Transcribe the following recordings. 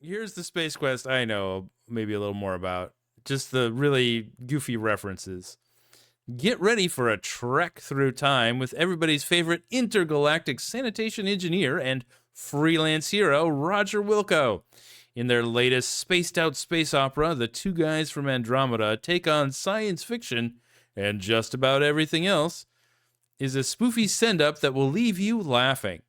here's the Space Quest I know maybe a little more about. Just the really goofy references. Get ready for a trek through time with everybody's favorite intergalactic sanitation engineer and freelance hero, Roger Wilco. In their latest spaced-out space opera, the two guys from Andromeda take on science fiction and just about everything else is a spoofy send-up that will leave you laughing.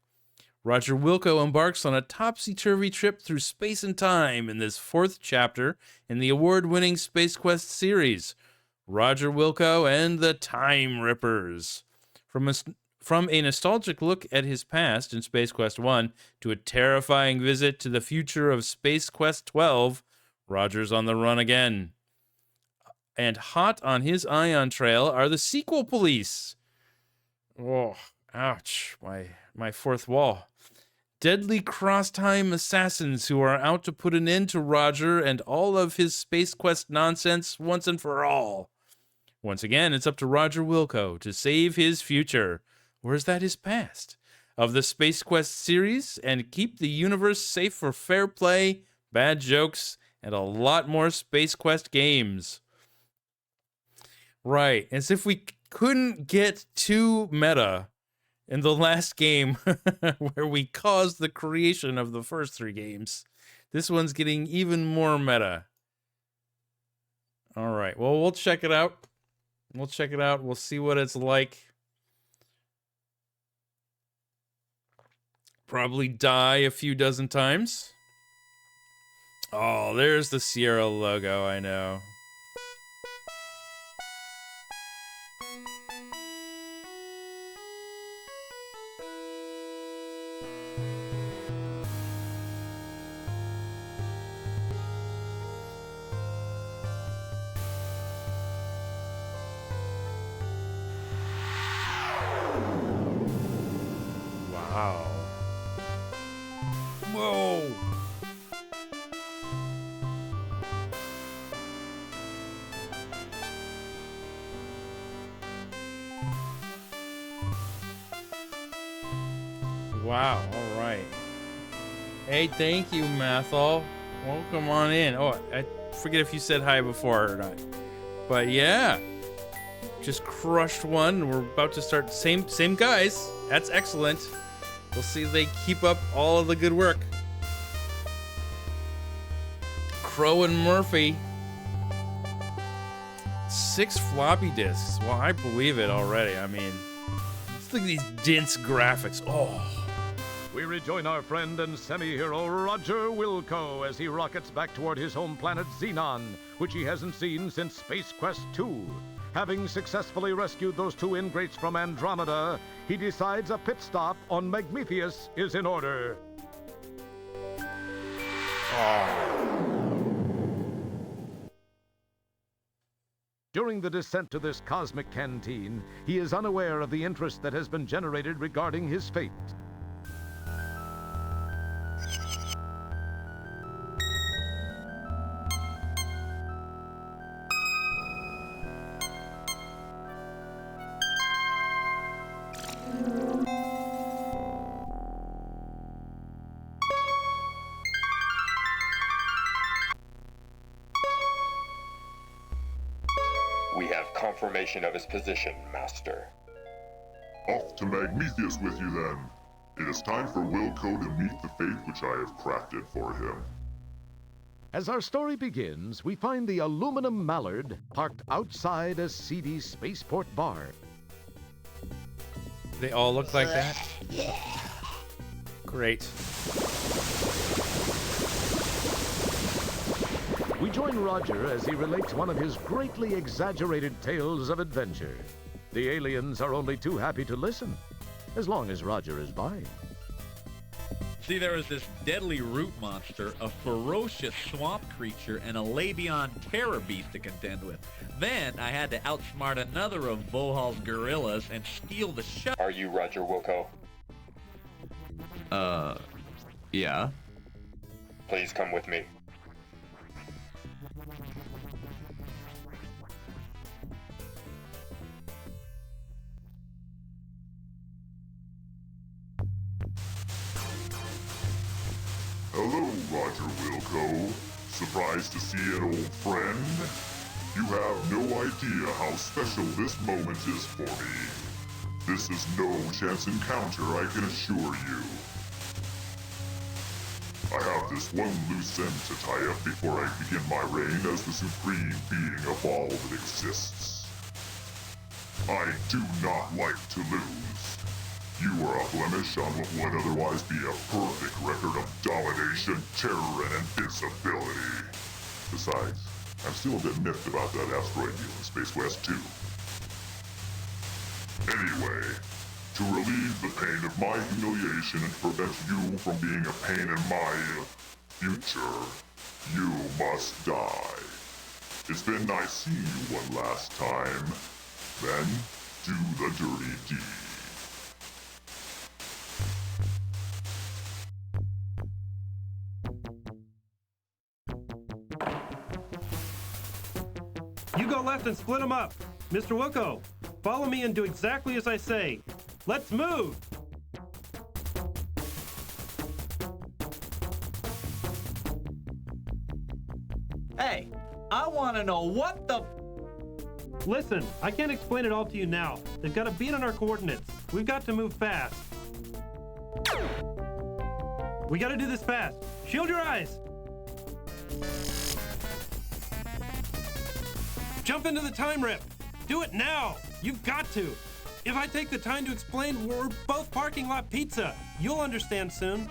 Roger Wilco embarks on a topsy-turvy trip through space and time in this fourth chapter in the award-winning Space Quest series, Roger Wilco and the Time Rippers. From a nostalgic look at his past in Space Quest 1 to a terrifying visit to the future of Space Quest 12, Roger's on the run again. And hot on his ion trail are the sequel police. Oh, ouch, my fourth wall. Deadly cross-time assassins who are out to put an end to Roger and all of his Space Quest nonsense once and for all. Once again, it's up to Roger Wilco to save his future, or is that his past, of the Space Quest series and keep the universe safe for fair play, bad jokes, and a lot more Space Quest games. Right, as if we couldn't get too meta in the last game where we caused the creation of the first three games. This one's getting even more meta. All right, well, we'll check it out. We'll see what it's like. Probably die a few dozen times. Oh, there's the Sierra logo, I know. Wow. Whoa. Wow, all right. Hey, thank you, Mathol. Welcome on in. Oh, I forget if you said hi before or not. But yeah, just crushed one. We're about to start. Same guys. That's excellent. We'll see if they keep up all of the good work. Crow and Murphy. 6 floppy disks. Well, I believe it already. I mean, let's look at these dense graphics. Oh. We rejoin our friend and semi-hero Roger Wilco as he rockets back toward his home planet Xenon, which he hasn't seen since Space Quest 2. Having successfully rescued those 2 ingrates from Andromeda, he decides a pit stop on Magmethius is in order. During the descent to this cosmic canteen, he is unaware of the interest that has been generated regarding his fate. We have confirmation of his position, Master. Off to Magmethius with you then. It is time for Wilco to meet the fate which I have crafted for him. As our story begins, we find the aluminum mallard parked outside a seedy spaceport bar. They all look like that? Yeah. Great. We join Roger as he relates one of his greatly exaggerated tales of adventure. The aliens are only too happy to listen, as long as Roger is by. See, there was this deadly root monster, a ferocious swamp creature, and a Labion terror beast to contend with. Then I had to outsmart another of Vohal's gorillas and steal the show. Are you Roger Wilco? Yeah. Please come with me. Hello, Roger Wilco. Surprised to see an old friend? You have no idea how special this moment is for me. This is no chance encounter, I can assure you. I have this one loose end to tie up before I begin my reign as the supreme being of all that exists. I do not like to lose. You are a blemish on what would otherwise be a perfect record of domination, terror, and invincibility. Besides, I'm still a bit miffed about that asteroid deal in Space Quest 2. Anyway, to relieve the pain of my humiliation and to prevent you from being a pain in my future, you must die. It's been nice seeing you one last time. Then, do the dirty deed. You go left and split them up. Mr. Wilco, follow me and do exactly as I say. Let's move! Hey, I want to know what the... Listen, I can't explain it all to you now. They've got a beat on our coordinates. We've got to move fast. We gotta do this fast. Shield your eyes! Jump into the time rip! Do it now! You've got to! If I take the time to explain, we're both parking lot pizza. You'll understand soon.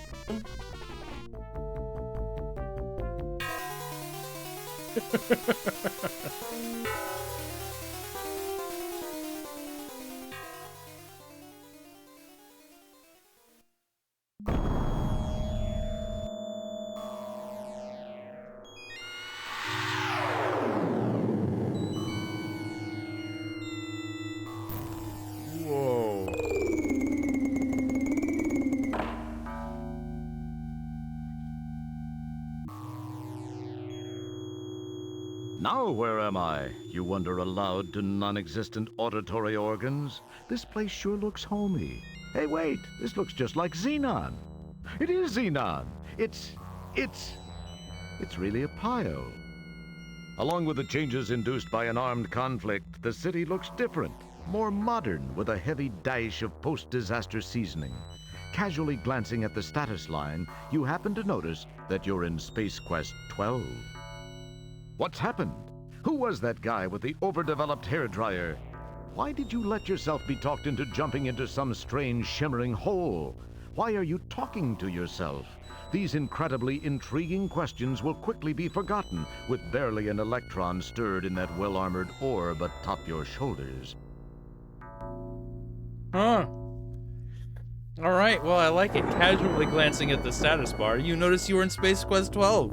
Whoa. Now where am I? You wonder aloud to non-existent auditory organs. This place sure looks homey. Hey, wait, this looks just like Xenon. It is Xenon. It's really a Pio. Along with the changes induced by an armed conflict, the city looks different, more modern with a heavy dash of post-disaster seasoning. Casually glancing at the status line, you happen to notice that you're in Space Quest 12. What's happened? Who was that guy with the overdeveloped hairdryer? Why did you let yourself be talked into jumping into some strange shimmering hole? Why are you talking to yourself? These incredibly intriguing questions will quickly be forgotten with barely an electron stirred in that well-armored orb atop your shoulders. Huh. All right, well, I like it. Casually glancing at the status bar, you notice you were in Space Quest 12.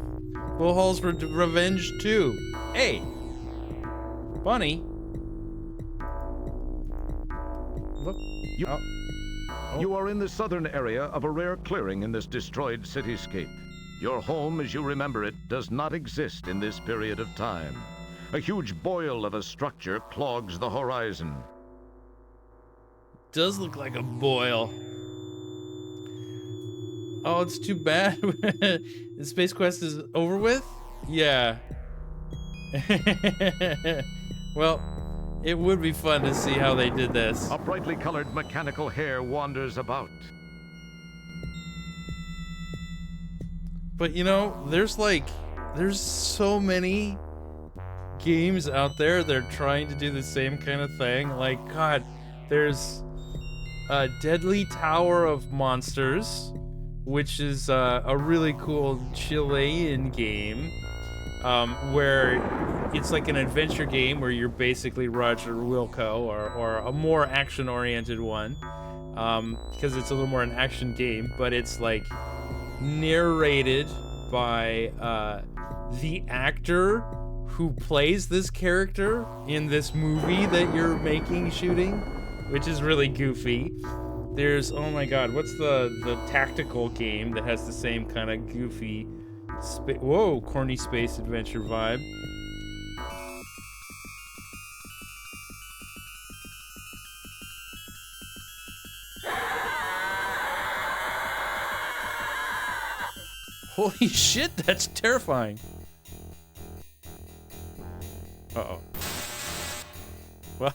Valhalla's Revenge 2. Hey, Bunny. Look. You are in the southern area of a rare clearing in this destroyed cityscape. Your home, as you remember it, does not exist in this period of time. A huge boil of a structure clogs the horizon. Does look like a boil. Oh, it's too bad. The Space Quest is over with? Yeah. Well, it would be fun to see how they did this. A brightly colored mechanical hair wanders about. But you know, there's so many games out there that are trying to do the same kind of thing. Like, God, there's a Deadly Tower of Monsters, which is a really cool Chilean game, where it's like an adventure game where you're basically Roger Wilco, or a more action-oriented one, because it's a little more an action game, but it's like narrated by the actor who plays this character in this movie that you're shooting, which is really goofy. There's, oh my god, what's the tactical game that has the same kind of goofy, corny space adventure vibe? Holy shit, that's terrifying. Uh-oh. Well.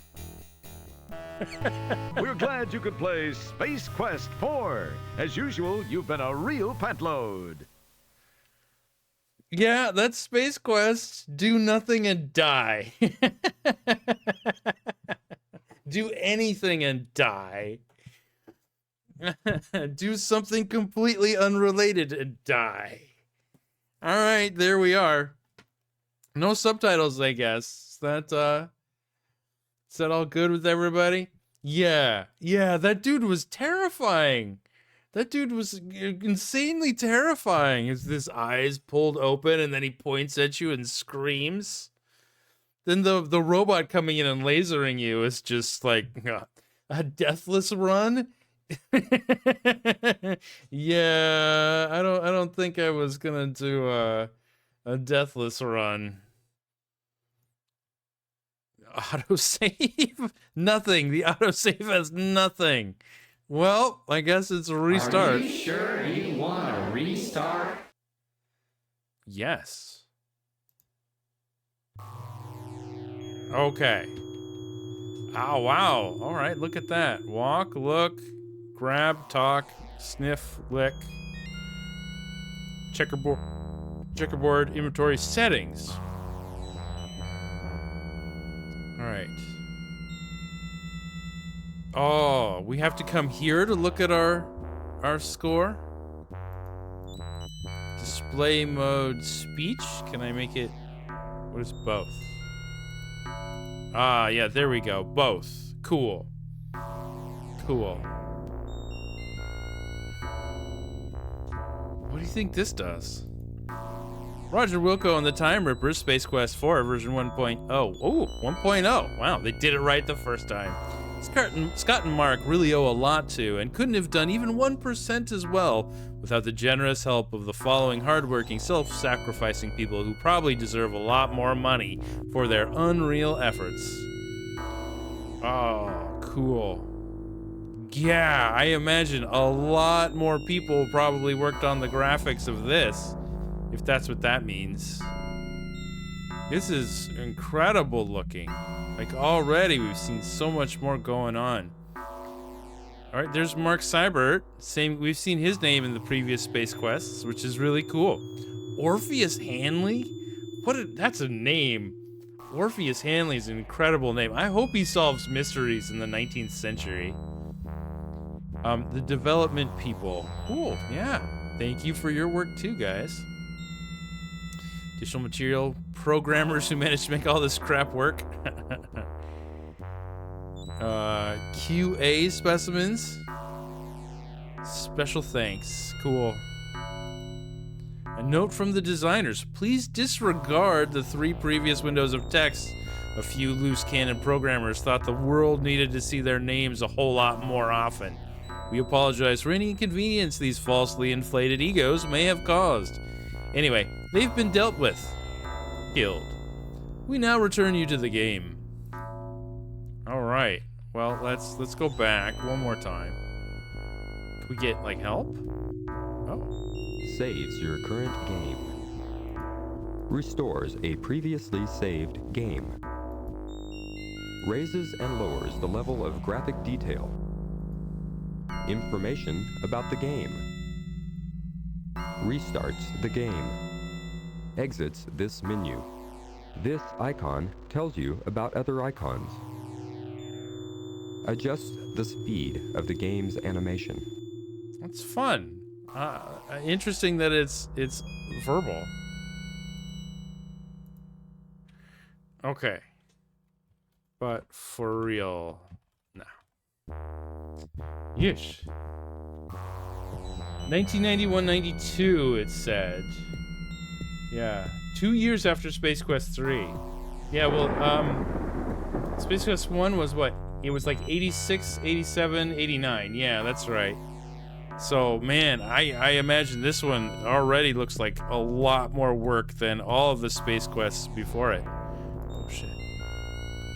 We're glad you could play Space Quest 4. As usual, you've been a real pantload. Yeah, that's Space Quest. Do nothing and die. Do anything and die. Do something completely unrelated and die. All right, there we are. No subtitles, I guess. Is that all good with everybody? Yeah, that dude was terrifying. That dude was insanely terrifying. His eyes pulled open and then he points at you and screams. Then the robot coming in and lasering you is just like a deathless run. Yeah, I don't think I was gonna do a deathless run. Autosave? Nothing. The autosave has nothing. Well, I guess it's a restart. Are you sure you want a restart? Yes. Okay. Oh, wow. All right, look at that. Walk, look, grab, talk, sniff, lick. Checkerboard inventory settings. All right. Oh, we have to come here to look at our score. Display mode speech. Can I make it? What is both? Ah, yeah, there we go. Both. Cool. Cool. What do you think this does? Roger Wilco and the Time Rippers, Space Quest 4, version 1.0. Oh, 1.0. Wow, they did it right the first time. Scott and Mark really owe a lot to, and couldn't have done even 1% as well without the generous help of the following hardworking, self-sacrificing people who probably deserve a lot more money for their unreal efforts. Oh, cool. Yeah, I imagine a lot more people probably worked on the graphics of this, if that's what that means. This is incredible looking. Like, already we've seen so much more going on. All right, there's Mark Seibert. We've seen his name in the previous Space Quests, which is really cool. Orpheus Hanley? That's a name. Orpheus Hanley is an incredible name. I hope he solves mysteries in the 19th century. The development people. Cool, yeah. Thank you for your work too, guys. Additional material, programmers who managed to make all this crap work. QA specimens. Special thanks. Cool. A note from the designers. Please disregard the 3 previous windows of text. A few loose cannon programmers thought the world needed to see their names a whole lot more often. We apologize for any inconvenience these falsely inflated egos may have caused. Anyway, they've been dealt with. Killed. We now return you to the game. Alright. Well, let's go back one more time. Can we get, like, help? Oh. Saves your current game. Restores a previously saved game. Raises and lowers the level of graphic detail. Information about the game. Restarts the game. Exits this menu. This icon tells you about other icons. Adjusts the speed of the game's animation. That's fun. Interesting that it's verbal. Okay. But for real, no. Yeesh. 1991-92, it said. Yeah, 2 years after Space Quest 3. Yeah, well, Space Quest 1 was what? It was like 86, 87, 89. Yeah, that's right. So, man, I imagine this one already looks like a lot more work than all of the Space Quests before it. Oh, shit.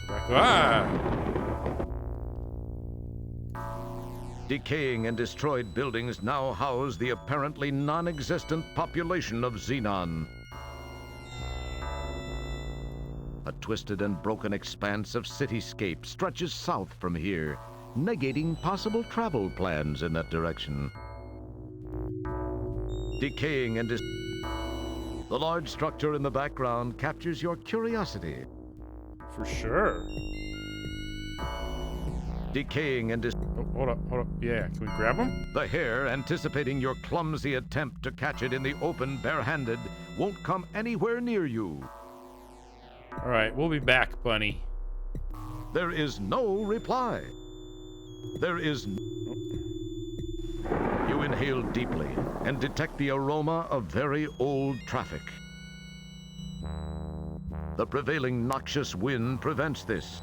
Go back. Ah! Decaying and destroyed buildings now house the apparently non-existent population of Xenon. A twisted and broken expanse of cityscape stretches south from here, negating possible travel plans in that direction. Decaying and the large structure in the background captures your curiosity. For sure. Decaying and Oh, hold up. Yeah, can we grab him? the hare, anticipating your clumsy attempt to catch it in the open barehanded, won't come anywhere near you. All right, we'll be back, Bunny. There is no reply. There is You inhale deeply and detect the aroma of very old traffic. The prevailing noxious wind prevents this.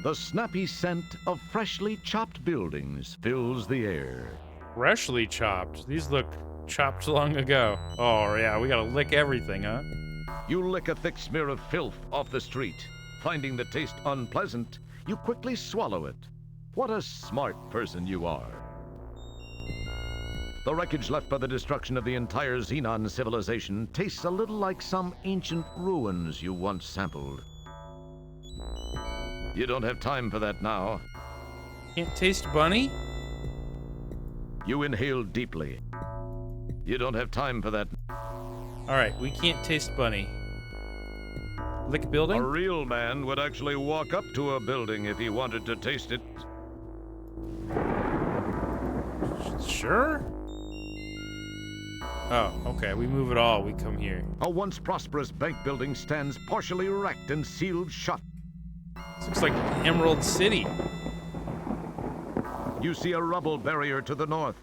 The snappy scent of freshly chopped buildings fills the air. Freshly chopped. These look chopped long ago. Oh, yeah, we gotta lick everything, huh? You lick a thick smear of filth off the street. Finding the taste unpleasant, you quickly swallow it. What a smart person you are. The wreckage left by the destruction of the entire Xenon civilization tastes a little like some ancient ruins you once sampled. You don't have time for that now. Can't taste Bunny? You inhale deeply. You don't have time for that. All right, we can't taste Bunny. Lick building? A real man would actually walk up to a building if he wanted to taste it. Sure? Oh, okay, we move it all, we come here. A once prosperous bank building stands partially wrecked and sealed shut. This looks like Emerald City. You see a rubble barrier to the north.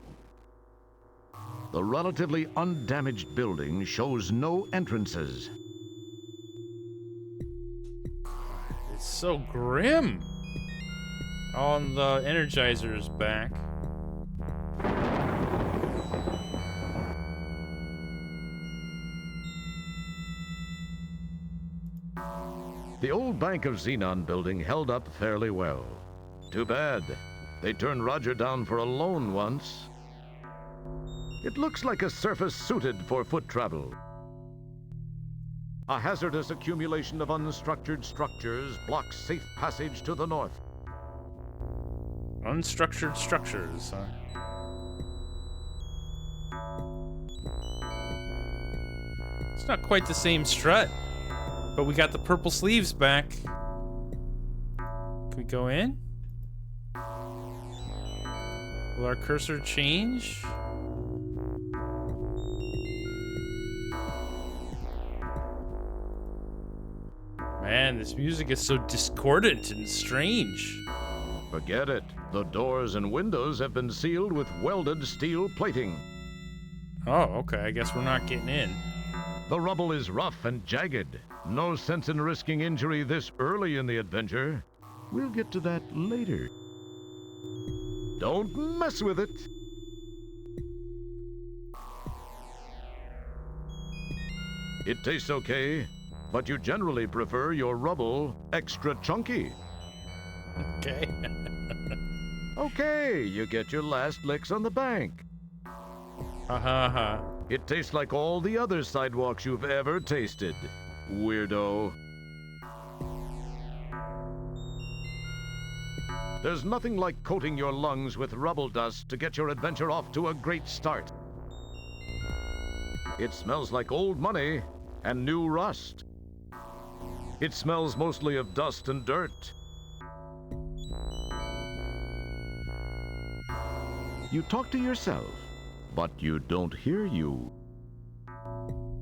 The relatively undamaged building shows no entrances. It's so grim. Oh, and the Energizer's back. The old Bank of Xenon building held up fairly well. Too bad. They turned Roger down for a loan once. It looks like a surface suited for foot travel. A hazardous accumulation of unstructured structures blocks safe passage to the north. Unstructured structures, huh? It's not quite the same strut, but we got the purple sleeves back. Can we go in? Will our cursor change? Man, this music is so discordant and strange. Forget it. The doors and windows have been sealed with welded steel plating. Oh, okay. I guess we're not getting in. The rubble is rough and jagged. No sense in risking injury this early in the adventure. We'll get to that later. Don't mess with it. It tastes okay, but you generally prefer your rubble extra chunky. Okay. Okay, you get your last licks on the bank. Ha. It tastes like all the other sidewalks you've ever tasted, weirdo. There's nothing like coating your lungs with rubble dust to get your adventure off to a great start. It smells like old money and new rust. It smells mostly of dust and dirt. You talk to yourself, but you don't hear you.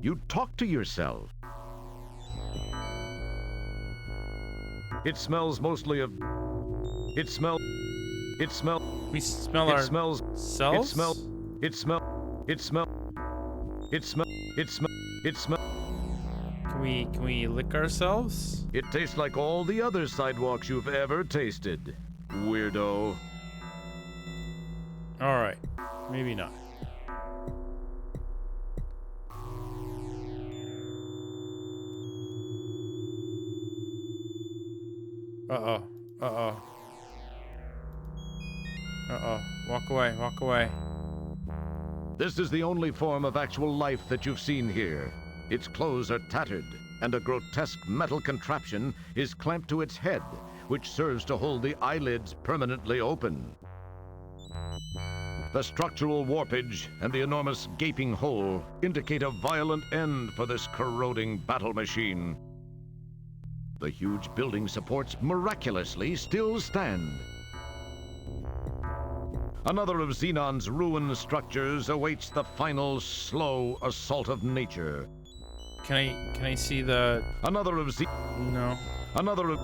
You talk to yourself. It smells mostly of... It smells... We smell It our smells... selves? It smell... It smell... It smell... It smell... It smell... It smell... Can we lick ourselves? It tastes like all the other sidewalks you've ever tasted, weirdo. All right. Maybe not. Uh-oh. Uh-oh. Walk away, walk away. This is the only form of actual life that you've seen here. Its clothes are tattered, and a grotesque metal contraption is clamped to its head, which serves to hold the eyelids permanently open. The structural warpage and the enormous gaping hole indicate a violent end for this corroding battle machine. The huge building supports miraculously still stand. Another of Xenon's ruined structures awaits the final slow assault of nature. Can I see the... Another of No. Another of...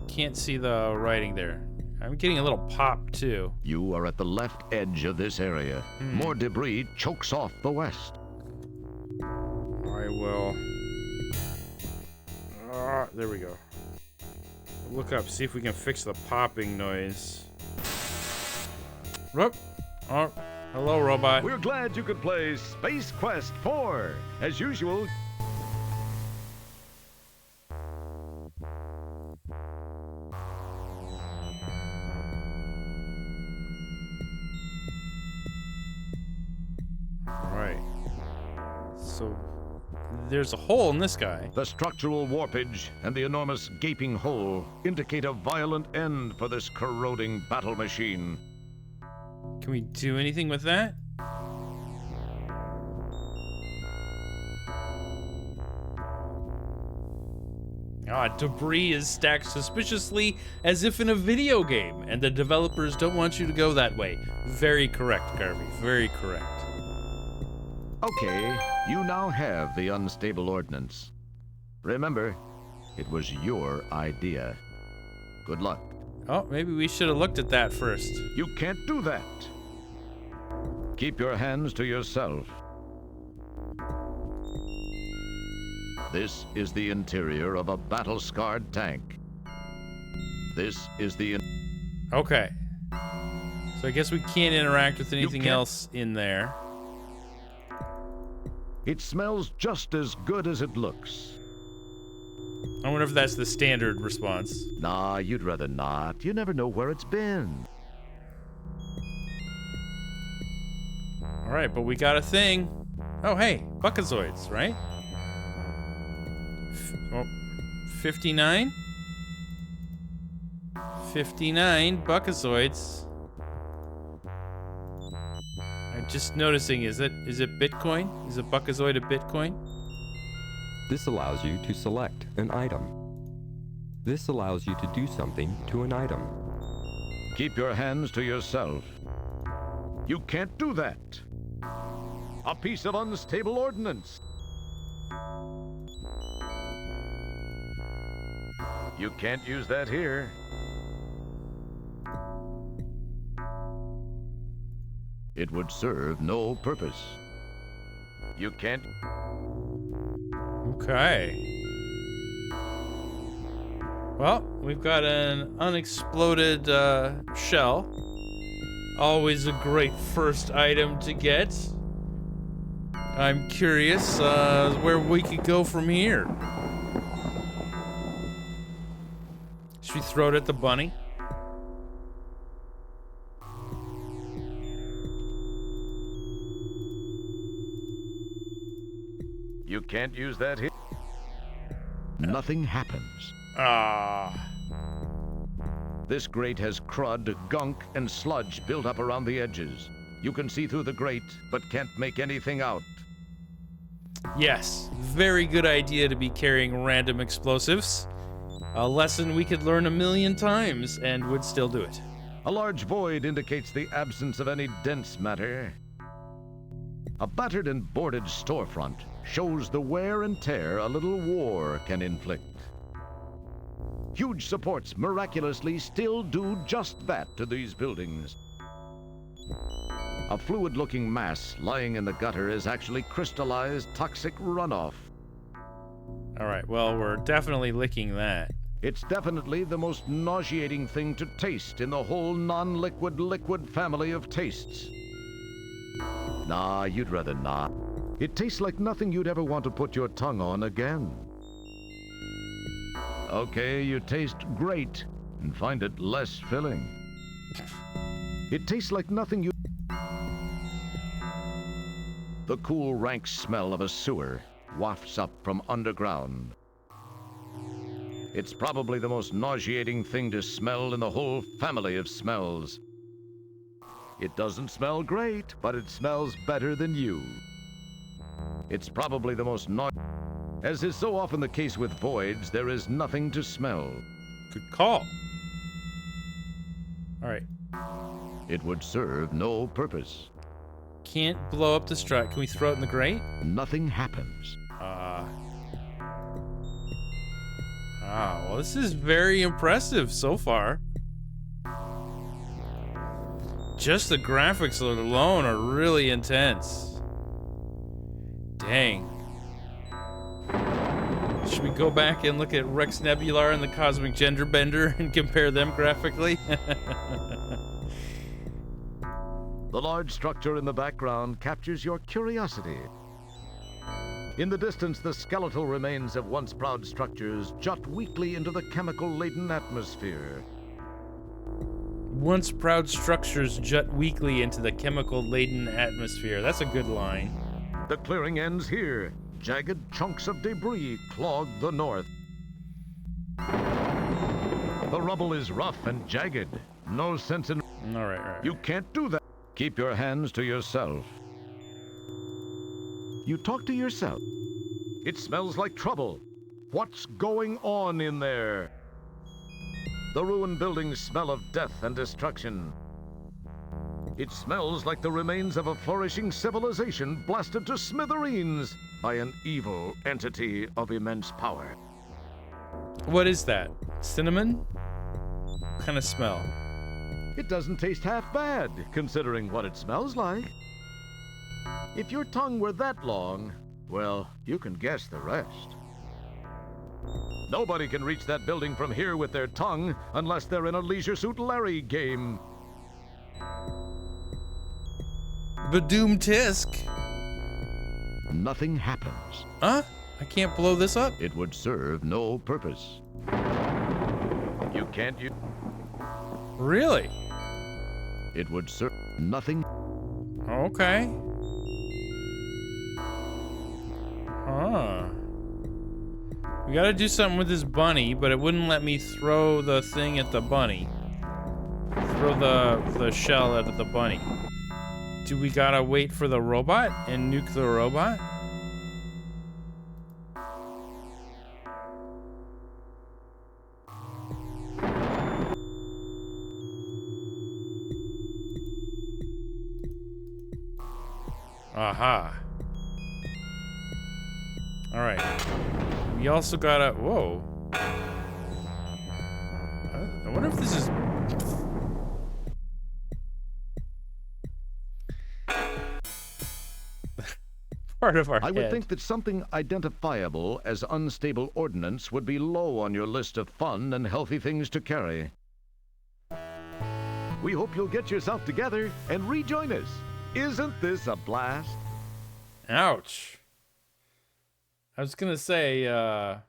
Can't see the writing there. I'm getting a little pop, too. You are at the left edge of this area. More debris chokes off the west. I will... there we go. Look up, see if we can fix the popping noise. Oh, hello, robot. We're glad you could play Space Quest 4. As usual... Right. So, there's a hole in this guy. The structural warpage and the enormous gaping hole indicate a violent end for this corroding battle machine. Can we do anything with that? Debris is stacked suspiciously as if in a video game, and the developers don't want you to go that way. Very correct, Garvey. Very correct. Okay, you now have the unstable ordnance. Remember, it was your idea. Good luck. Oh, maybe we should have looked at that first. You can't do that. Keep your hands to yourself. This is the interior of a battle-scarred tank. This is the... Okay. So I guess we can't interact with anything can't- else in there. It smells just as good as it looks. I wonder if that's the standard response. Nah, you'd rather not. You never know where it's been. All right, but we got a thing. Oh, hey, Buckazoids, right? 59? 59 Buckazoids. I'm just noticing, is it Bitcoin? Is a Buckazoid a Bitcoin? This allows you to select an item. This allows you to do something to an item. Keep your hands to yourself. You can't do that. A piece of unstable ordnance. You can't use that here. It would serve no purpose. You can't... Okay. Well, we've got an unexploded shell. Always a great first item to get. I'm curious where we could go from here. Should we throw it at the bunny? You can't use that here. Nothing happens. Ah. This grate has crud, gunk, and sludge built up around the edges. You can see through the grate, but can't make anything out. Yes, very good idea to be carrying random explosives. A lesson we could learn 1,000,000 times and would still do it. A large void indicates the absence of any dense matter. A battered and boarded storefront shows the wear and tear a little war can inflict. Huge supports miraculously still do just that to these buildings. A fluid-looking mass lying in the gutter is actually crystallized toxic runoff. All right, well, we're definitely licking that. It's definitely the most nauseating thing to taste in the whole non-liquid liquid family of tastes. Nah, you'd rather not. It tastes like nothing you'd ever want to put your tongue on again. Okay, you taste great and find it less filling. It tastes like nothing you... The cool, rank smell of a sewer wafts up from underground. It's probably the most nauseating thing to smell in the whole family of smells. It doesn't smell great, but it smells better than you. It's probably the most As is so often the case with voids, there is nothing to smell. Good call. All right. It would serve no purpose. Can't blow up the strut. Can we throw it in the grate? Nothing happens. Well, this is very impressive so far. Just the graphics alone are really intense. Dang. Should we go back and look at Rex Nebular and the Cosmic Gender Bender and compare them graphically? The large structure in the background captures your curiosity. In the distance, the skeletal remains of once proud structures jut weakly into the chemical-laden atmosphere. Once proud structures jut weakly into the chemical-laden atmosphere. That's a good line. The clearing ends here. Jagged chunks of debris clog the north. The rubble is rough and jagged. No sense in... All right. You can't do that. Keep your hands to yourself. You talk to yourself. It smells like trouble. What's going on in there? The ruined buildings smell of death and destruction. It smells like the remains of a flourishing civilization blasted to smithereens by an evil entity of immense power. What is that? Cinnamon? What kind of smell? It doesn't taste half bad, considering what it smells like. If your tongue were that long, well, you can guess the rest. Nobody can reach that building from here with their tongue unless they're in a Leisure Suit Larry game. Badoom tisk. Nothing happens. Huh? I can't blow this up? It would serve no purpose. You can't use... Really? It would serve nothing. Okay. Huh. We gotta do something with this bunny, but it wouldn't let me throw the thing at the bunny. Throw the shell at the bunny. Do we gotta wait for the robot and nuke the robot? Aha. Alright. We also gotta... Whoa. I wonder if this is... part of our I would head. think that something identifiable as unstable ordnance would be low on your list of fun and healthy things to carry. We hope you'll get yourself together and rejoin us. Isn't this a blast? Ouch. I was gonna say, yeah,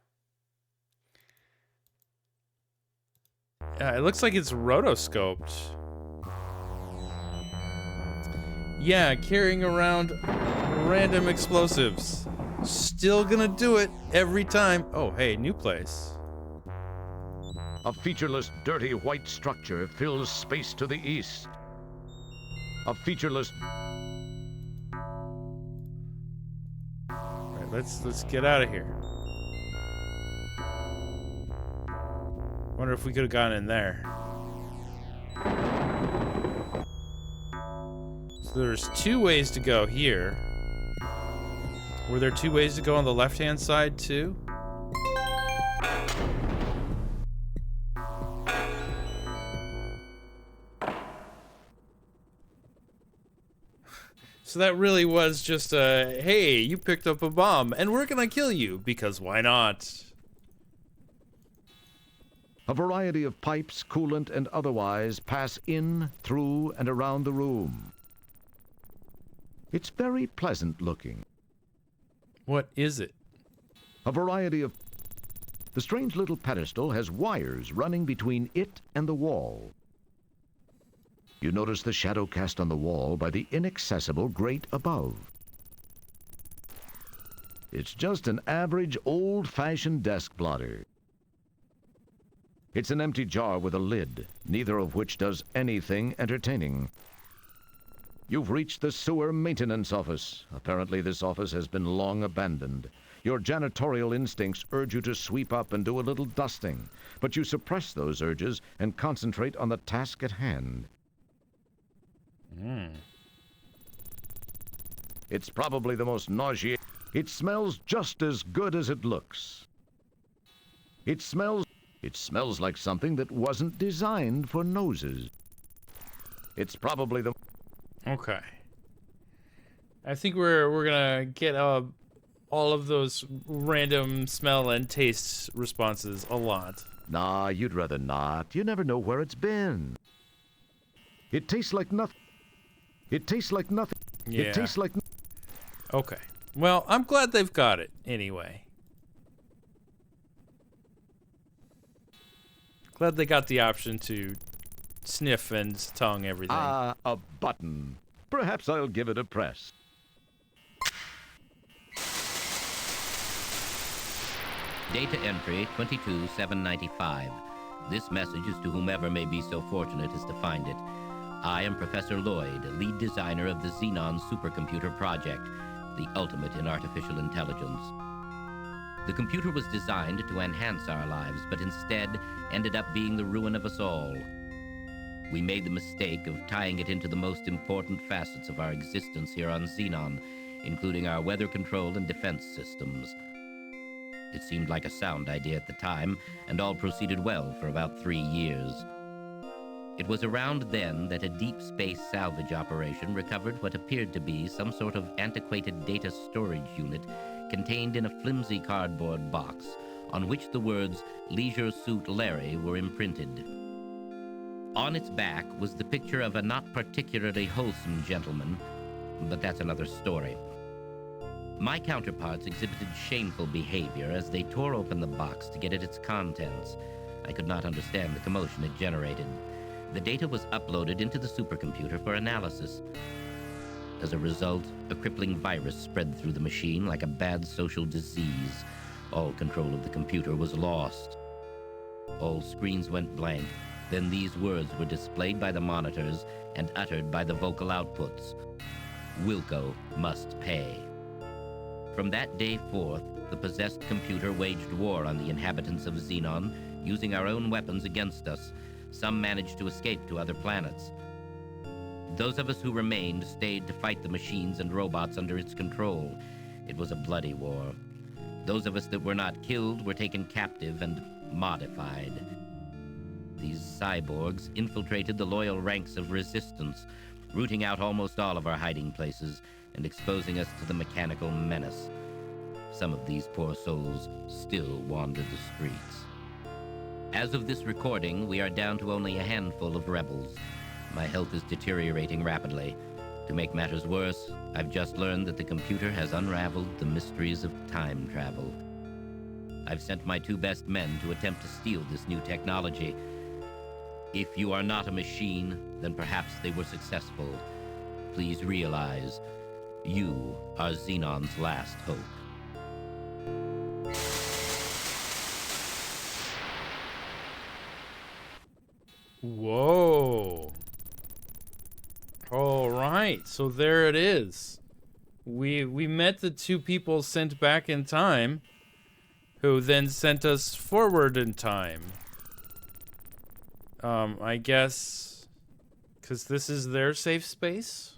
it looks like it's rotoscoped. Yeah, carrying around random explosives. Still gonna do it every time. Oh, hey, new place. A featureless, dirty white structure fills space to the east. A featureless... All right, let's get out of here. Wonder if we could have gone in there. So there's two ways to go here. Were there two ways to go on the left-hand side too? So that really was just a, hey, you picked up a bomb, and we're gonna kill you, because why not? A variety of pipes, coolant, and otherwise pass in, through, and around the room. It's very pleasant looking. What is it? A variety of... The strange little pedestal has wires running between it and the wall. You notice the shadow cast on the wall by the inaccessible grate above. It's just an average old-fashioned desk blotter. It's an empty jar with a lid, neither of which does anything entertaining. You've reached the sewer maintenance office. Apparently this office has been long abandoned. Your janitorial instincts urge you to sweep up and do a little dusting, but you suppress those urges and concentrate on the task at hand. It's probably the most nauseating. It smells just as good as it looks. It smells like something that wasn't designed for noses. It's probably the... Okay. I think we're gonna get all of those random smell and taste responses a lot. Nah, you'd rather not. You never know where it's been. It tastes like nothing. It tastes like nothing. Yeah. It tastes like... Okay. Well, I'm glad they've got it anyway. Glad they got the option to sniff and tongue everything. Ah, a button. Perhaps I'll give it a press. Data entry 22795. This message is to whomever may be so fortunate as to find it. I am Professor Lloyd, lead designer of the Xenon supercomputer project, the ultimate in artificial intelligence. The computer was designed to enhance our lives, but instead ended up being the ruin of us all. We made the mistake of tying it into the most important facets of our existence here on Xenon, including our weather control and defense systems. It seemed like a sound idea at the time, and all proceeded well for about 3 years. It was around then that a deep space salvage operation recovered what appeared to be some sort of antiquated data storage unit contained in a flimsy cardboard box on which the words Leisure Suit Larry were imprinted. On its back was the picture of a not particularly wholesome gentleman, but that's another story. My counterparts exhibited shameful behavior as they tore open the box to get at its contents. I could not understand the commotion it generated. The data was uploaded into the supercomputer for analysis. As a result, a crippling virus spread through the machine like a bad social disease. All control of the computer was lost. All screens went blank. Then these words were displayed by the monitors and uttered by the vocal outputs. Wilco must pay. From that day forth, the possessed computer waged war on the inhabitants of Xenon, using our own weapons against us. Some managed to escape to other planets. Those of us who remained stayed to fight the machines and robots under its control. It was a bloody war. Those of us that were not killed were taken captive and modified. These cyborgs infiltrated the loyal ranks of resistance, rooting out almost all of our hiding places and exposing us to the mechanical menace. Some of these poor souls still wander the streets. As of this recording, we are down to only a handful of rebels. My health is deteriorating rapidly. To make matters worse, I've just learned that the computer has unraveled the mysteries of time travel. I've sent my 2 best men to attempt to steal this new technology. If you are not a machine, then perhaps they were successful. Please realize, you are Xenon's last hope. Whoa. All right, so there it is. We met the 2 people sent back in time, who then sent us forward in time. I guess, because this is their safe space.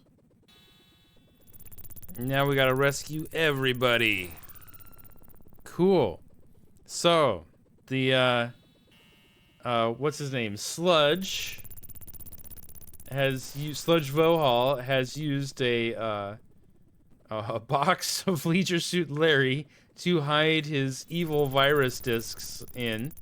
Now we gotta rescue everybody. Cool. So, the, what's his name? Sludge Vohal has used a box of Leisure Suit Larry to hide his evil virus discs in,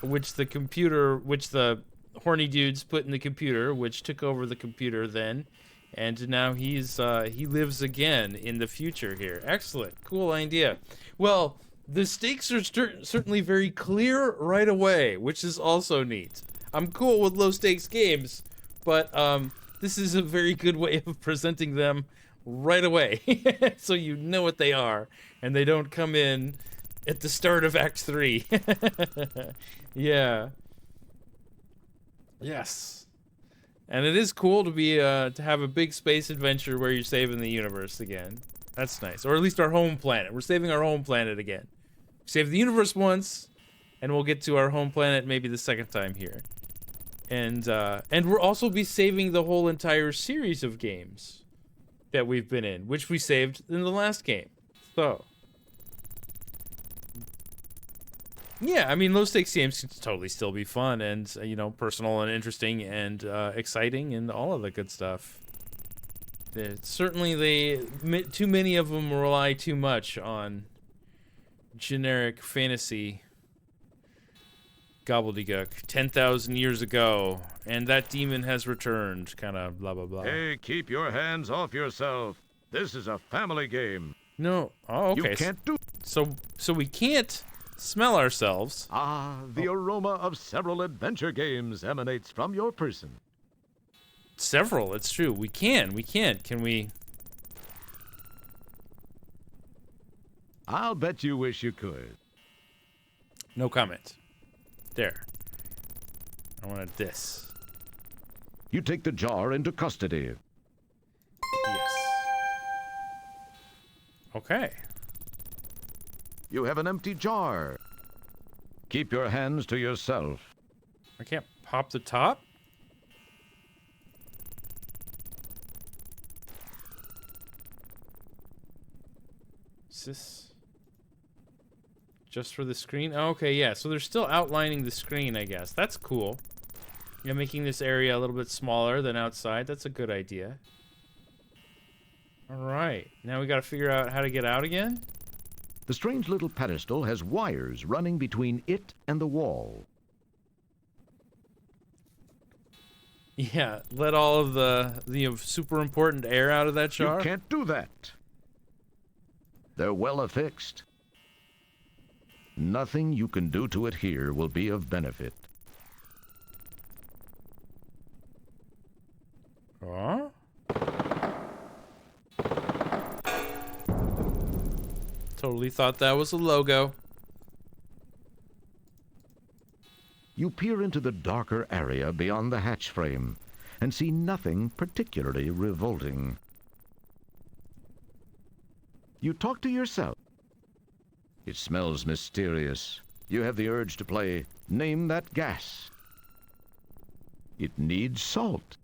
which the horny dudes put in the computer, which took over the computer then, and now he lives again in the future here. Excellent, cool idea. Well, the stakes are certainly very clear right away, which is also neat. I'm cool with low stakes games, but this is a very good way of presenting them right away, so you know what they are, and they don't come in at the start of Act 3. Yeah. Yes. And it is cool to be to have a big space adventure where you're saving the universe again. That's nice. Or at least our home planet. We're saving our home planet again. Save the universe once, and we'll get to our home planet maybe the second time here. And we'll also be saving the whole entire series of games that we've been in, which we saved in the last game. So, yeah, I mean, low stakes games can totally still be fun and, you know, personal and interesting and exciting and all of the good stuff. Certainly, too many of them rely too much on generic fantasy gobbledygook. 10,000 years ago, and that demon has returned, kind of blah, blah, blah. Hey, keep your hands off yourself. This is a family game. No. Oh, okay. You can't do... So we can't smell ourselves. Ah, the aroma of several adventure games emanates from your person. Several, it's true. We can. Can we? I'll bet you wish you could. No comment. There. I wanted this. You take the jar into custody. Yes. Okay. You have an empty jar. Keep your hands to yourself. I can't pop the top? Is this just for the screen? Oh, okay, yeah. So they're still outlining the screen, I guess. That's cool. Yeah, making this area a little bit smaller than outside. That's a good idea. All right. Now we got to figure out how to get out again. The strange little pedestal has wires running between it and the wall. Yeah, let all of the super important air out of that jar. You can't do that. They're well affixed. Nothing you can do to it here will be of benefit. Huh? Totally thought that was a logo. You peer into the darker area beyond the hatch frame and see nothing particularly revolting. You talk to yourself. It smells mysterious. You have the urge to play Name That Gas. It needs salt.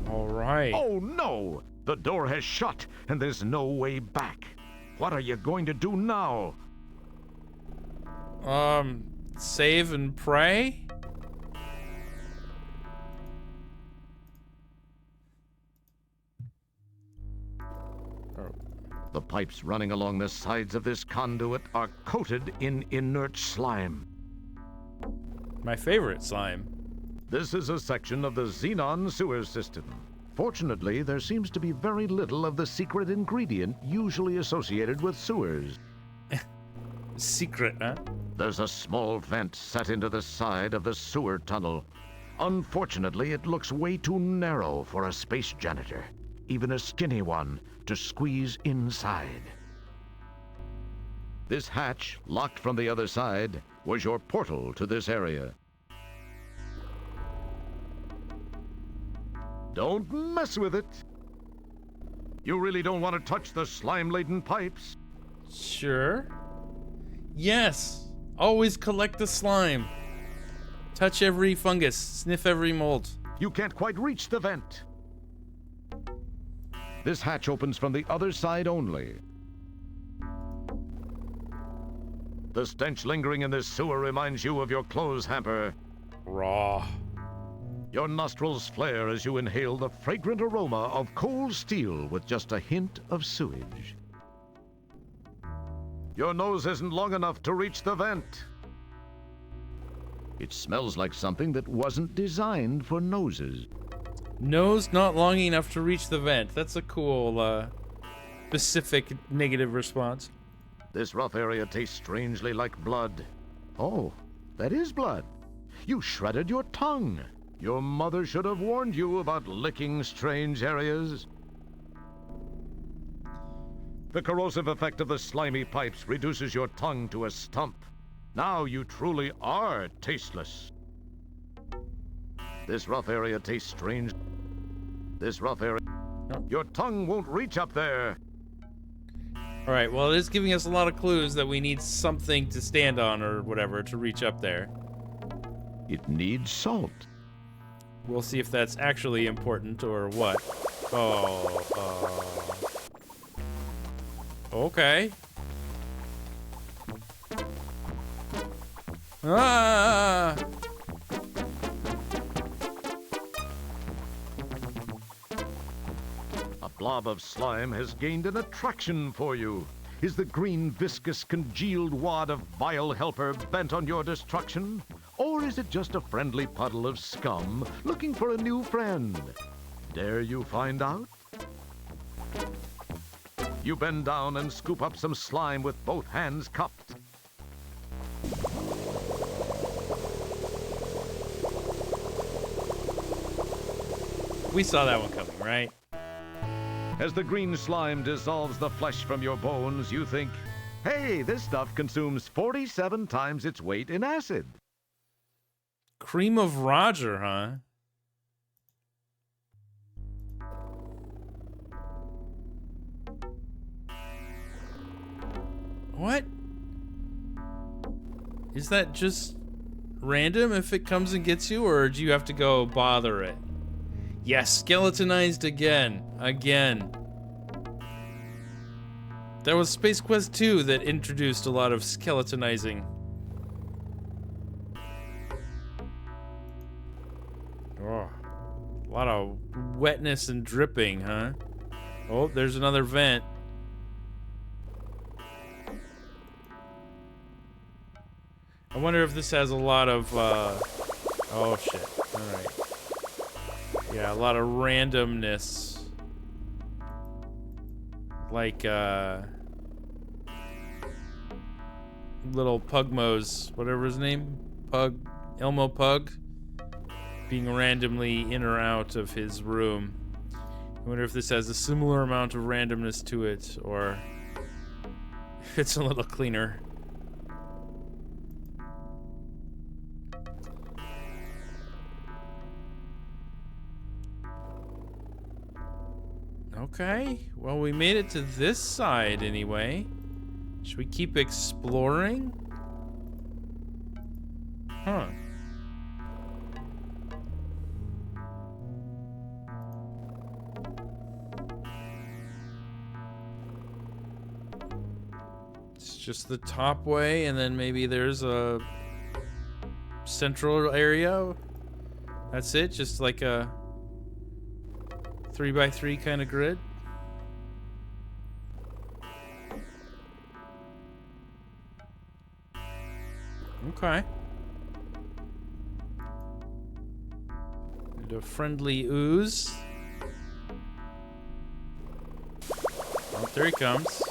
All right. Oh no! The door has shut and there's no way back. What are you going to do now? Save and pray? The pipes running along the sides of this conduit are coated in inert slime. My favorite slime. This is a section of the Xenon sewer system. Fortunately, there seems to be very little of the secret ingredient usually associated with sewers. Secret, huh? There's a small vent set into the side of the sewer tunnel. Unfortunately, it looks way too narrow for a space janitor, even a skinny one, to squeeze inside. This hatch, locked from the other side, was your portal to this area. Don't mess with it. You really don't want to touch the slime-laden pipes. Sure. Yes. Always collect the slime. Touch every fungus. Sniff every mold. You can't quite reach the vent. This hatch opens from the other side only. The stench lingering in this sewer reminds you of your clothes hamper. Raw. Your nostrils flare as you inhale the fragrant aroma of cold steel with just a hint of sewage. Your nose isn't long enough to reach the vent. It smells like something that wasn't designed for noses. Nose not long enough to reach the vent. That's a cool, specific negative response. This rough area tastes strangely like blood. Oh, that is blood. You shredded your tongue. Your mother should have warned you about licking strange areas. The corrosive effect of the slimy pipes reduces your tongue to a stump. Now you truly are tasteless. This rough area tastes strange. This rough area... Your tongue won't reach up there. All right, well, it is giving us a lot of clues that we need something to stand on or whatever to reach up there. It needs salt. We'll see if that's actually important or what. Okay. Ah! A blob of slime has gained an attraction for you. Is the green, viscous, congealed wad of vile helper bent on your destruction? Or is it just a friendly puddle of scum looking for a new friend? Dare you find out? You bend down and scoop up some slime with both hands cupped. We saw that one coming, right? As the green slime dissolves the flesh from your bones, you think, hey, this stuff consumes 47 times its weight in acid. Cream of Roger, huh? What? Is that just random if it comes and gets you, or do you have to go bother it? Yes, skeletonized again. Again. That was Space Quest 2 that introduced a lot of skeletonizing. Oh, a lot of wetness and dripping, huh? Oh, there's another vent. I wonder if this has a lot of, oh shit, alright. Yeah, a lot of randomness. Like, little Pugmo's, whatever his name? Elmo Pug? Being randomly in or out of his room. I wonder if this has a similar amount of randomness to it, or if it's a little cleaner. Okay, well, we made it to this side anyway. Should we keep exploring? Huh. It's just the top way, and then maybe there's a central area. That's it, just like a 3x3 kind of grid. Okay. And a friendly ooze. Oh, there he comes.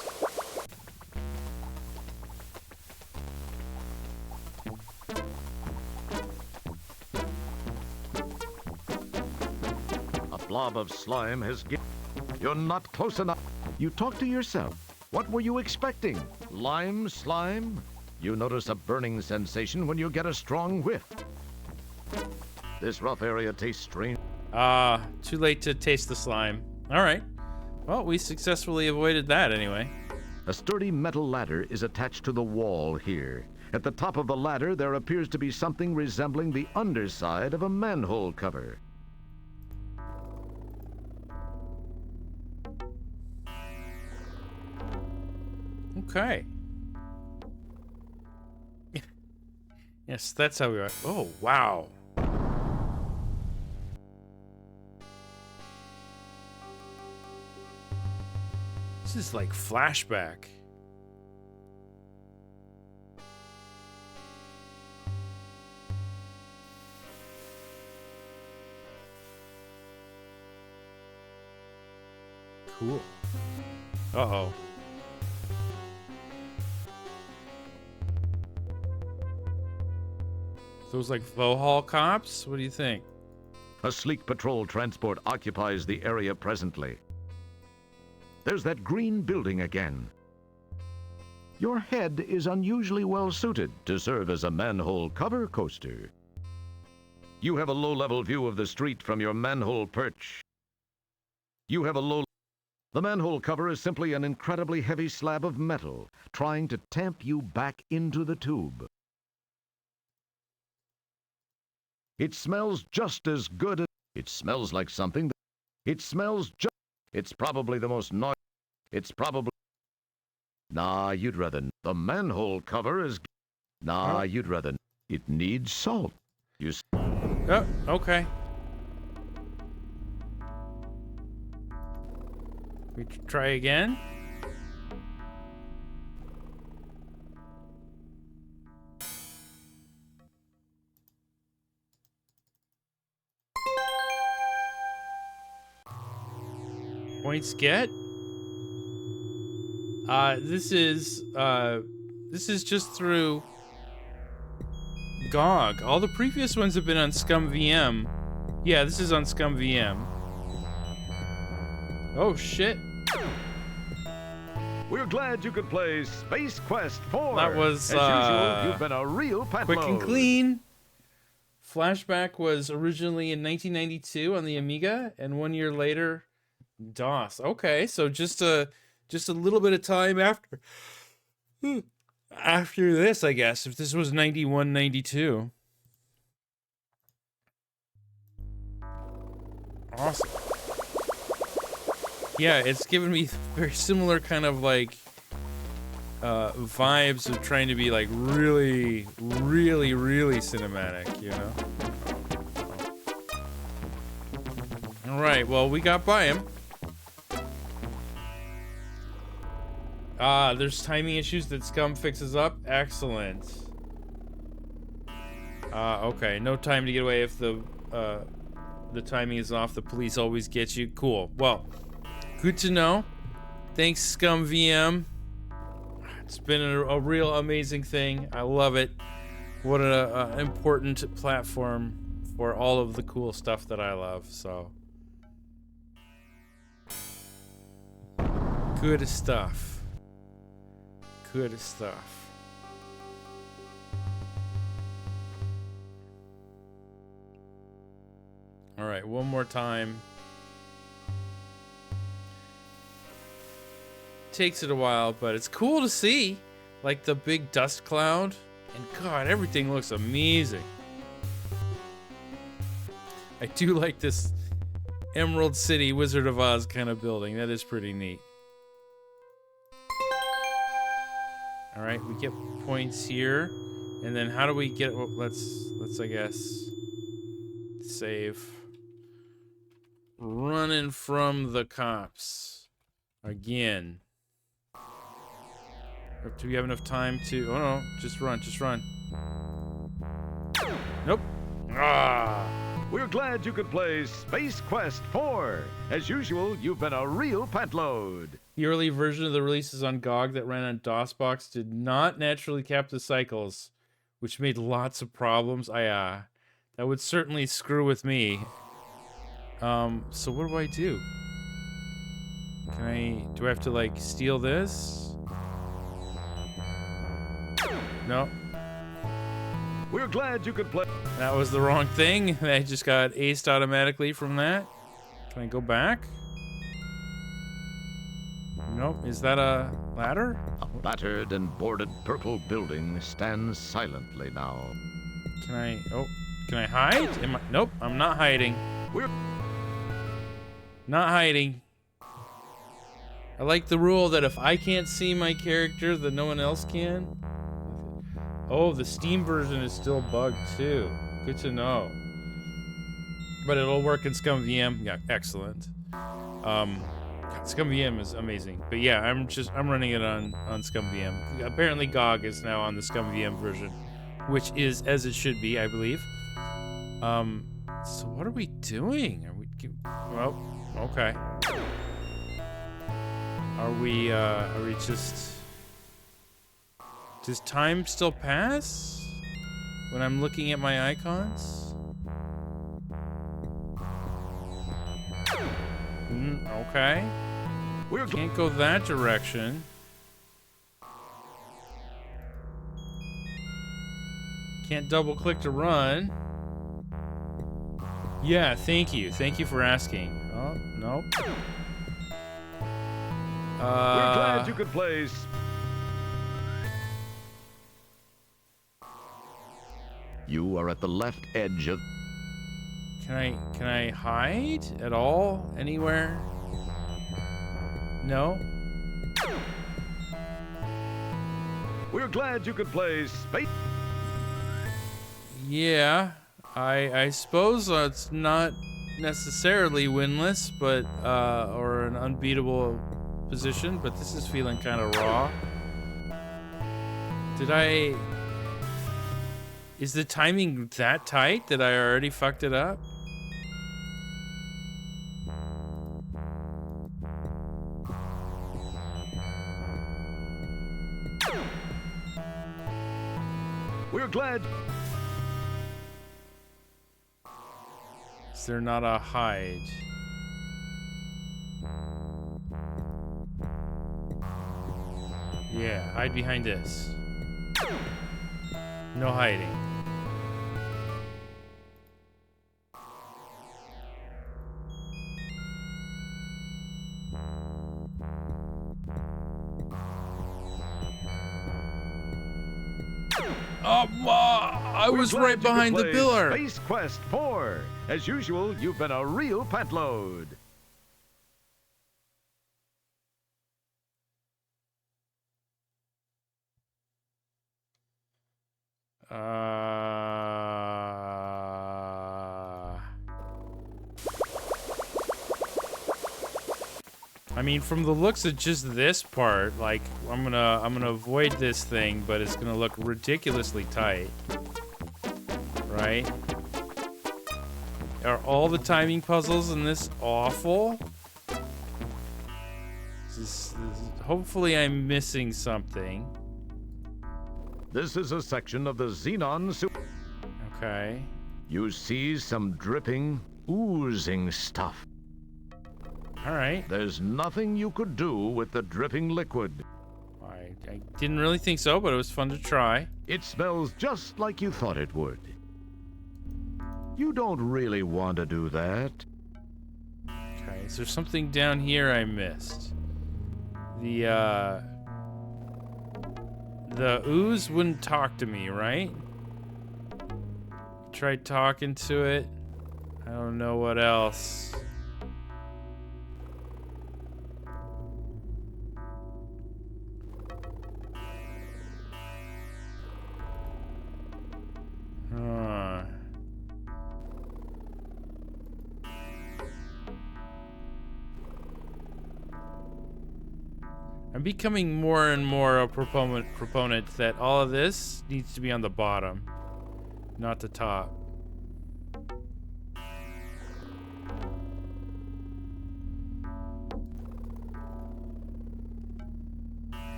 Blob of slime has You're not close enough. You talk to yourself. What were you expecting? Lime slime? You notice a burning sensation when you get a strong whiff. This rough area tastes strange. Too late to taste the slime. Alright. Well, we successfully avoided that anyway. A sturdy metal ladder is attached to the wall here. At the top of the ladder, there appears to be something resembling the underside of a manhole cover. Okay. Yes, that's how we are. Oh, wow. This is like flashback. Cool. Uh-oh. Those like Vohall cops? What do you think? A sleek patrol transport occupies the area presently. There's that green building again. Your head is unusually well suited to serve as a manhole cover coaster. You have a low-level view of the street from your manhole perch. The manhole cover is simply an incredibly heavy slab of metal trying to tamp you back into the tube. It smells just as good as... It smells like something that... It smells just... It's probably the most noisy... It's probably... Nah, you'd rather... The manhole cover is... Nah, you'd rather... It needs salt. You... Oh, okay. We try again. Points get. This is just through GOG. All the previous ones have been on Scum VM. Yeah, this is on Scum VM. Oh shit. We're glad you could play Space Quest 4. That was as usual, you've been a real pet quick and load. clean. Flashback was originally in 1992 on the Amiga, and 1 year later, DOS. Okay, so just a little bit of time after this, I guess. If this was 91, 92. Awesome. Yeah, it's given me very similar kind of like vibes of trying to be like really, really, really cinematic, you know? All right, well, we got by him. There's timing issues that Scum fixes up. Excellent. Okay, no time to get away if the timing is off. The police always get you. Cool. Well, good to know. Thanks, Scum VM. It's been a real amazing thing. I love it. What an important platform for all of the cool stuff that I love. So, good stuff. Good stuff. All right, one more time. Takes it a while, but it's cool to see, like the big dust cloud, and God, everything looks amazing. I do like this Emerald City Wizard of Oz kind of building. That is pretty neat. All right, we get points here, and then how do we get? Well, let's I guess save. Running from the cops again. Do we have enough time to? Oh no, just run, just run. Nope. Ah. We're glad you could play Space Quest 4. As usual, you've been a real pet load. The early version of the releases on GOG that ran on DOSBox did not naturally cap the cycles, which made lots of problems. That would certainly screw with me. So what do I do? Do I have to like steal this? No. We're glad you could play. That was the wrong thing. I just got aced automatically from that. Can I go back? Nope. Is that a ladder? A battered and boarded purple building stands silently now. Can I hide? Nope, I'm not hiding. We're not hiding. I like the rule that if I can't see my character, then no one else can. Oh, the Steam version is still bugged too. Good to know. But it'll work in Scum VM. Yeah, excellent. Scum VM is amazing. But yeah, I'm running it on Scum VM. Apparently GOG is now on the Scum VM version, which is as it should be, I believe. So what are we doing? Well, okay. Are we just... Does time still pass? when I'm looking at my icons? Okay. Can't go that direction. Can't double click to run. Yeah, thank you. Thank you for asking. Oh, nope. We're glad you could play. You are at the left edge of... Can I hide at all? Anywhere? No? We're glad you could play Space... Yeah, I suppose it's not necessarily winless, but or an unbeatable position, but this is feeling kind of raw. Is the timing that tight that I already fucked it up? We're glad... Is there not a hide? Yeah, hide behind this. No hiding. I was right behind the pillar. Space Quest 4. As usual, you've been a real pet load. I mean, from the looks of just this part, like I'm gonna avoid this thing, but it's gonna look ridiculously tight, right? Are all the timing puzzles in this awful? Hopefully, I'm missing something. This is a section of the Xenon Super. Okay. You see some dripping, oozing stuff. All right. There's nothing you could do with the dripping liquid. I didn't really think so, but it was fun to try. It smells just like you thought it would. You don't really want to do that. Okay, is there something down here I missed? The ooze wouldn't talk to me, right? Tried talking to it. I don't know what else. I'm becoming more and more a proponent that all of this needs to be on the bottom, not the top.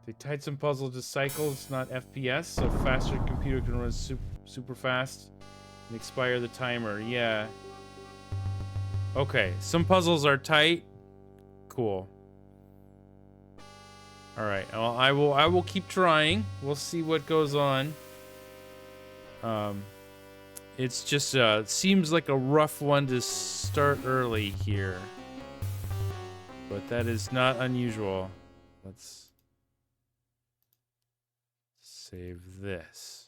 They tied some puzzles to cycles, not FPS, so faster computer can run super fast and expire the timer. Yeah. Okay, some puzzles are tight. Cool. All right. Well, I will keep trying. We'll see what goes on. It's just it seems like a rough one to start early here, but that is not unusual. Let's save this.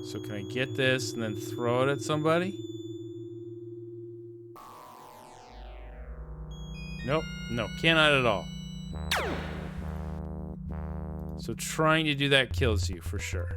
So can I get this and then throw it at somebody? Nope. No, cannot at all. So trying to do that kills you for sure.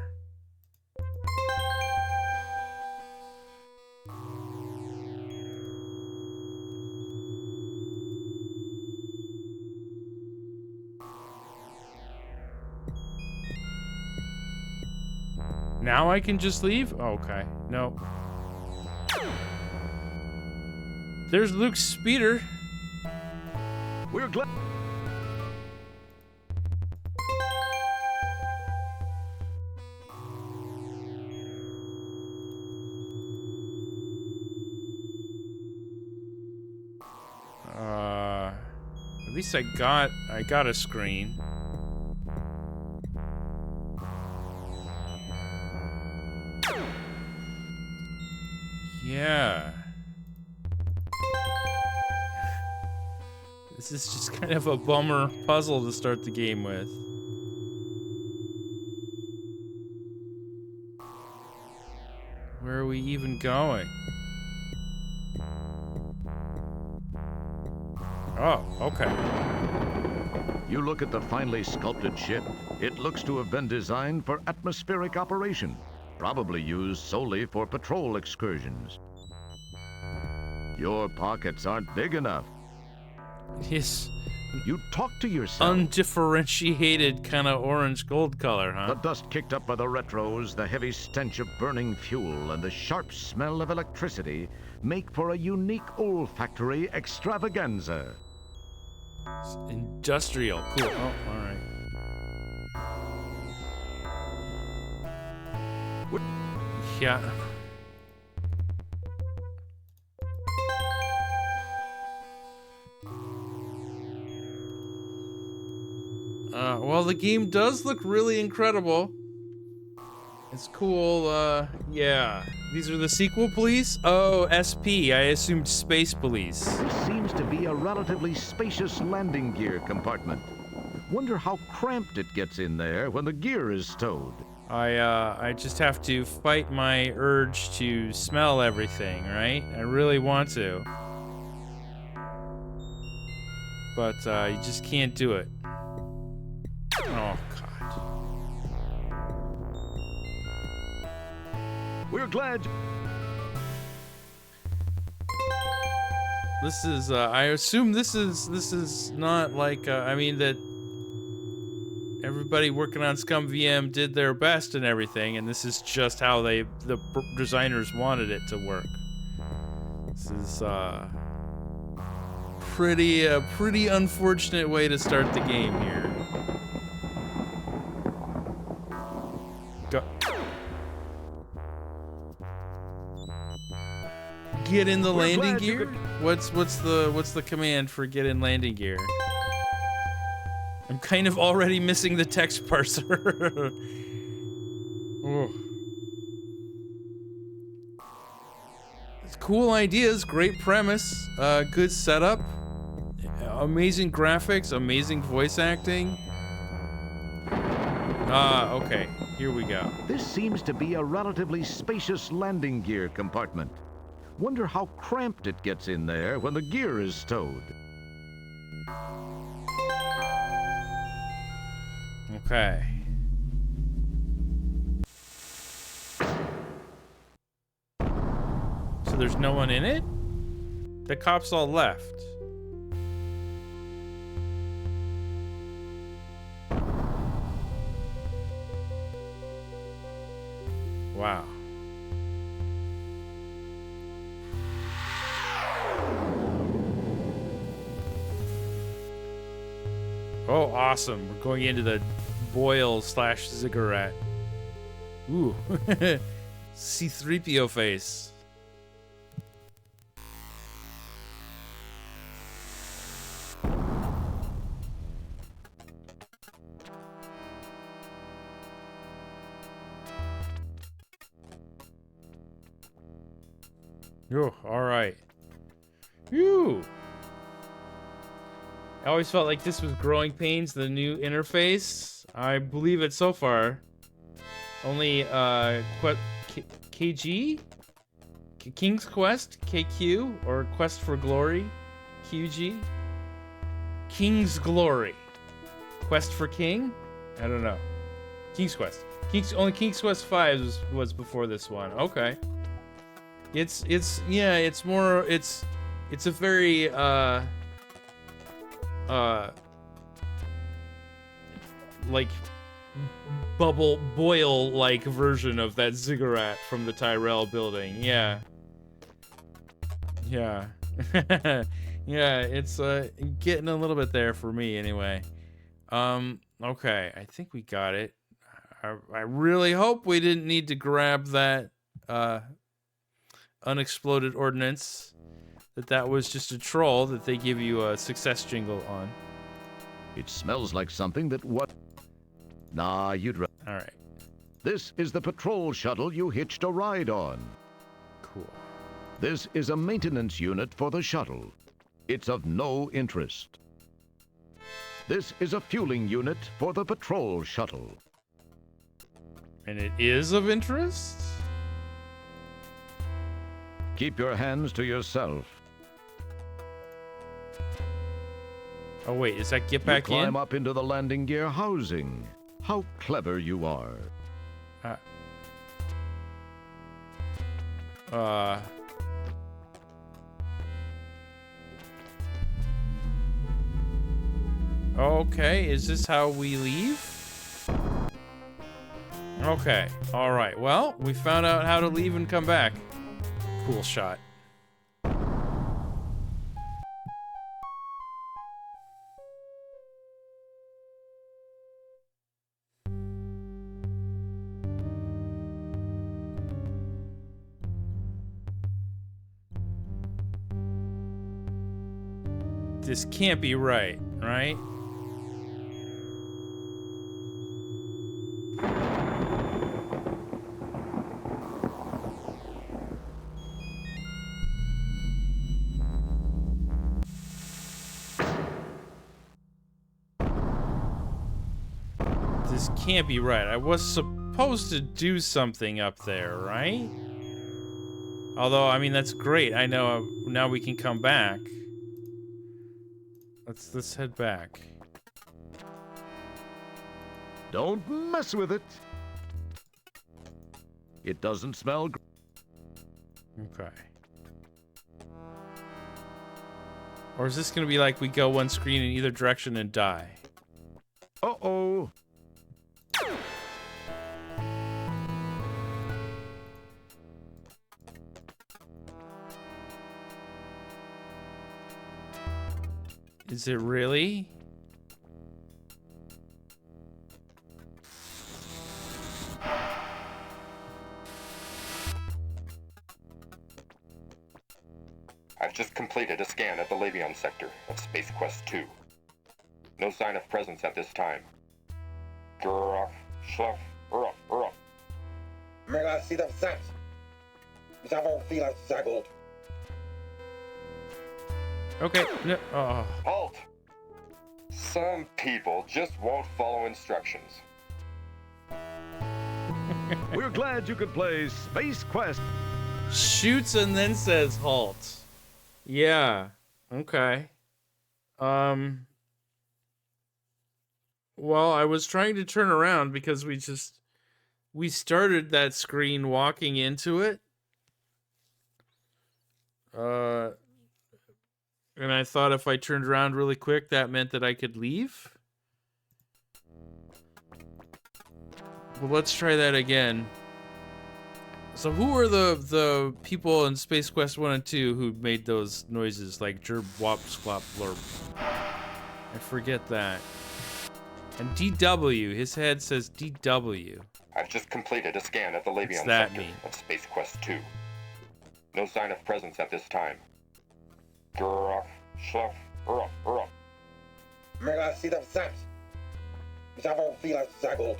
Now I can just leave? Okay. No. There's Luke's speeder. We're glad. At least I got a screen. Yeah. This is just kind of a bummer puzzle to start the game with. Where are we even going? Oh, okay. You look at the finely sculpted ship. It looks to have been designed for atmospheric operation, probably used solely for patrol excursions. Your pockets aren't big enough. Yes. You talk to yourself. Undifferentiated kind of orange gold color, huh? The dust kicked up by the retros, the heavy stench of burning fuel, and the sharp smell of electricity make for a unique olfactory extravaganza. It's industrial. Cool. Oh, all right. Yeah. Well, the game does look really incredible. It's cool. Yeah. These are the sequel police? Oh, SP. I assumed Space Police. This seems to be a relatively spacious landing gear compartment. Wonder how cramped it gets in there when the gear is stowed. I just have to fight my urge to smell everything, right? I really want to. But, you just can't do it. Oh, God. We're glad. This is, I assume this is not like, I mean that everybody working on Scum VM did their best and everything, and this is just how the designers wanted it to work. This is, pretty unfortunate way to start the game here. Go. Get in the landing gear? What's the command for get in landing gear? I'm kind of already missing the text parser. Oh. Cool ideas, great premise, good setup, amazing graphics, amazing voice acting. Okay, here we go. This seems to be a relatively spacious landing gear compartment. Wonder how cramped it gets in there when the gear is stowed. Okay. So there's no one in it? The cops all left. Wow. Oh, awesome. We're going into the Boyle/Ziggurat. Ooh. C-3PO face. Oh, all right. Phew. I always felt like this was Growing Pains, the new interface. I believe it so far. Only, KG? King's Quest? KQ? Or Quest for Glory? QG? King's Glory. Quest for King? I don't know. King's Quest. Only King's Quest 5 was before this one. Okay. It's a very, like Boyle-like version of that ziggurat from the Tyrell building. Yeah. Yeah. Yeah, it's getting a little bit there for me anyway. Okay, I think we got it. I really hope we didn't need to grab that unexploded ordnance. That was just a troll that they give you a success jingle on. It smells like something that what? Nah, you'd rather. All right. This is the patrol shuttle you hitched a ride on. Cool. This is a maintenance unit for the shuttle. It's of no interest. This is a fueling unit for the patrol shuttle. And it is of interest? Keep your hands to yourself. Oh wait, is that get You back climb in? up into the landing gear housing. How clever you are. Okay, is this how we leave? Okay, alright. Well, we found out how to leave and come back. Cool shot. This can't be right, right? This can't be right. I was supposed to do something up there, right? Although, I mean, that's great. I know now we can come back. Let's head back. Don't mess with it. It doesn't smell good. Okay. Or is this gonna be like we go one screen in either direction and die? Uh-oh. Is it really? I've just completed a scan of the Labion sector of Space Quest 2. No sign of presence at this time. Grrrr, shuff, ruff, ruff. Mega seed of sap. Nous avons fait la seconde. Okay. No. Oh. Halt! Some people just won't follow instructions. We're glad you could play Space Quest. Shoots and then says halt. Yeah. Okay. Well, I was trying to turn around because we started that screen walking into it. And I thought if I turned around really quick, that meant that I could leave. Well, let's try that again. So who are the people in Space Quest 1 and 2 who made those noises like gerb, wop, squap, blurp? I forget that. And DW, his head says DW. I've just completed a scan of the Labion What's that sector mean? of Space Quest 2. No sign of presence at this time. Grrrr, shuff, ruff, ruff. Mega seed of sap. Nous avons fait la seconde.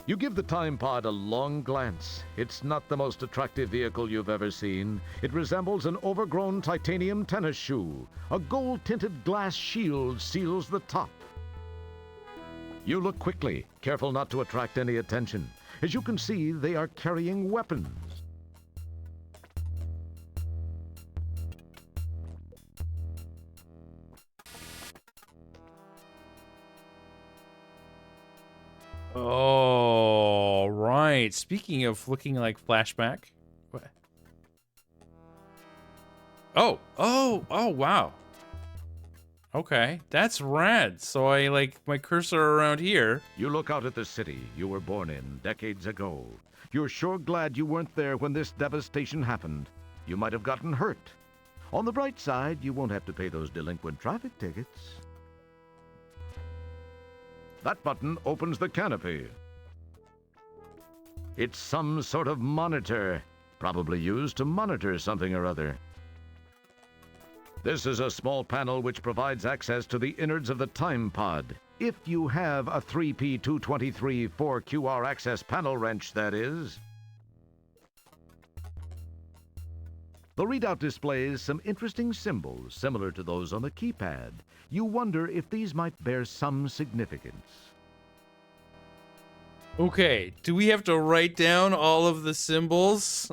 You give the time pod a long glance. It's not the most attractive vehicle you've ever seen. It resembles an overgrown titanium tennis shoe. A gold-tinted glass shield seals the top. You look quickly, careful not to attract any attention. As you can see, they are carrying weapons. Oh, right. Speaking of looking like flashback. What? Oh, wow. Okay, that's rad. So I like my cursor around here. You look out at the city you were born in decades ago. You're sure glad you weren't there when this devastation happened. You might have gotten hurt. On the bright side, you won't have to pay those delinquent traffic tickets. That button opens the canopy. It's some sort of monitor, probably used to monitor something or other. This is a small panel which provides access to the innards of the time pod. If you have a 3P223 4QR access panel wrench, that is. The readout displays some interesting symbols similar to those on the keypad. You wonder if these might bear some significance. Okay, do we have to write down all of the symbols?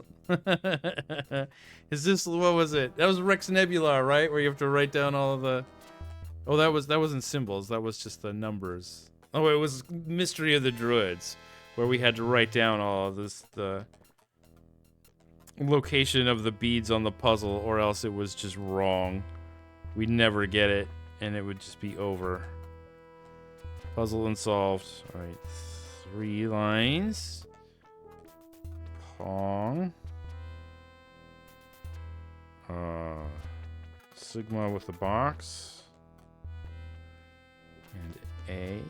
Is this, what was it? That was Rex Nebula, right? Where you have to write down all of the... Oh, that wasn't symbols. That was just the numbers. Oh, it was Mystery of the Druids, where we had to write down all of this, the location of the beads on the puzzle, or else it was just wrong. We'd never get it, and it would just be over. Puzzle unsolved. All right, 3 lines. Pong. Sigma with the box. And A.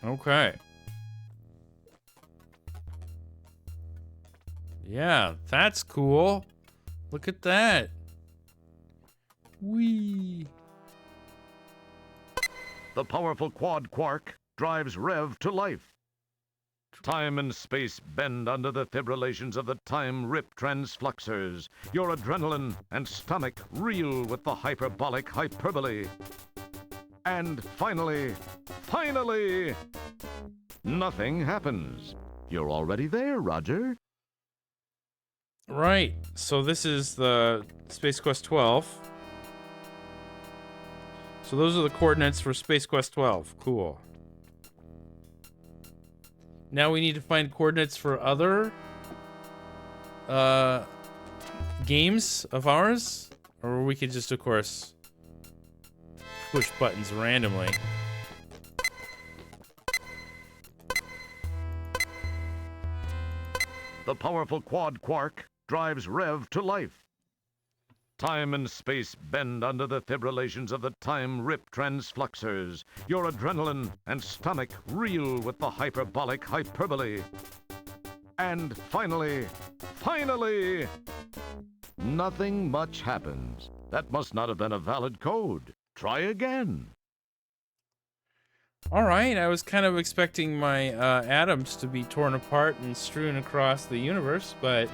Okay. Yeah, that's cool. Look at that. Whee. The powerful quad quark drives Rev to life. Time and space bend under the fibrillations of the time rip transfluxers. Your adrenaline and stomach reel with the hyperbolic hyperbole. And finally, nothing happens. You're already there, Roger. Right. So this is the Space Quest 12. So those are the coordinates for Space Quest 12. Cool. Now we need to find coordinates for other games of ours, or we could just, of course, push buttons randomly. The powerful quad quark drives Rev to life. Time and space bend under the fibrillations of the time rip transfluxers. Your adrenaline and stomach reel with the hyperbolic hyperbole. And finally, nothing much happens. That must not have been a valid code. Try again. All right, I was kind of expecting my atoms to be torn apart and strewn across the universe, but...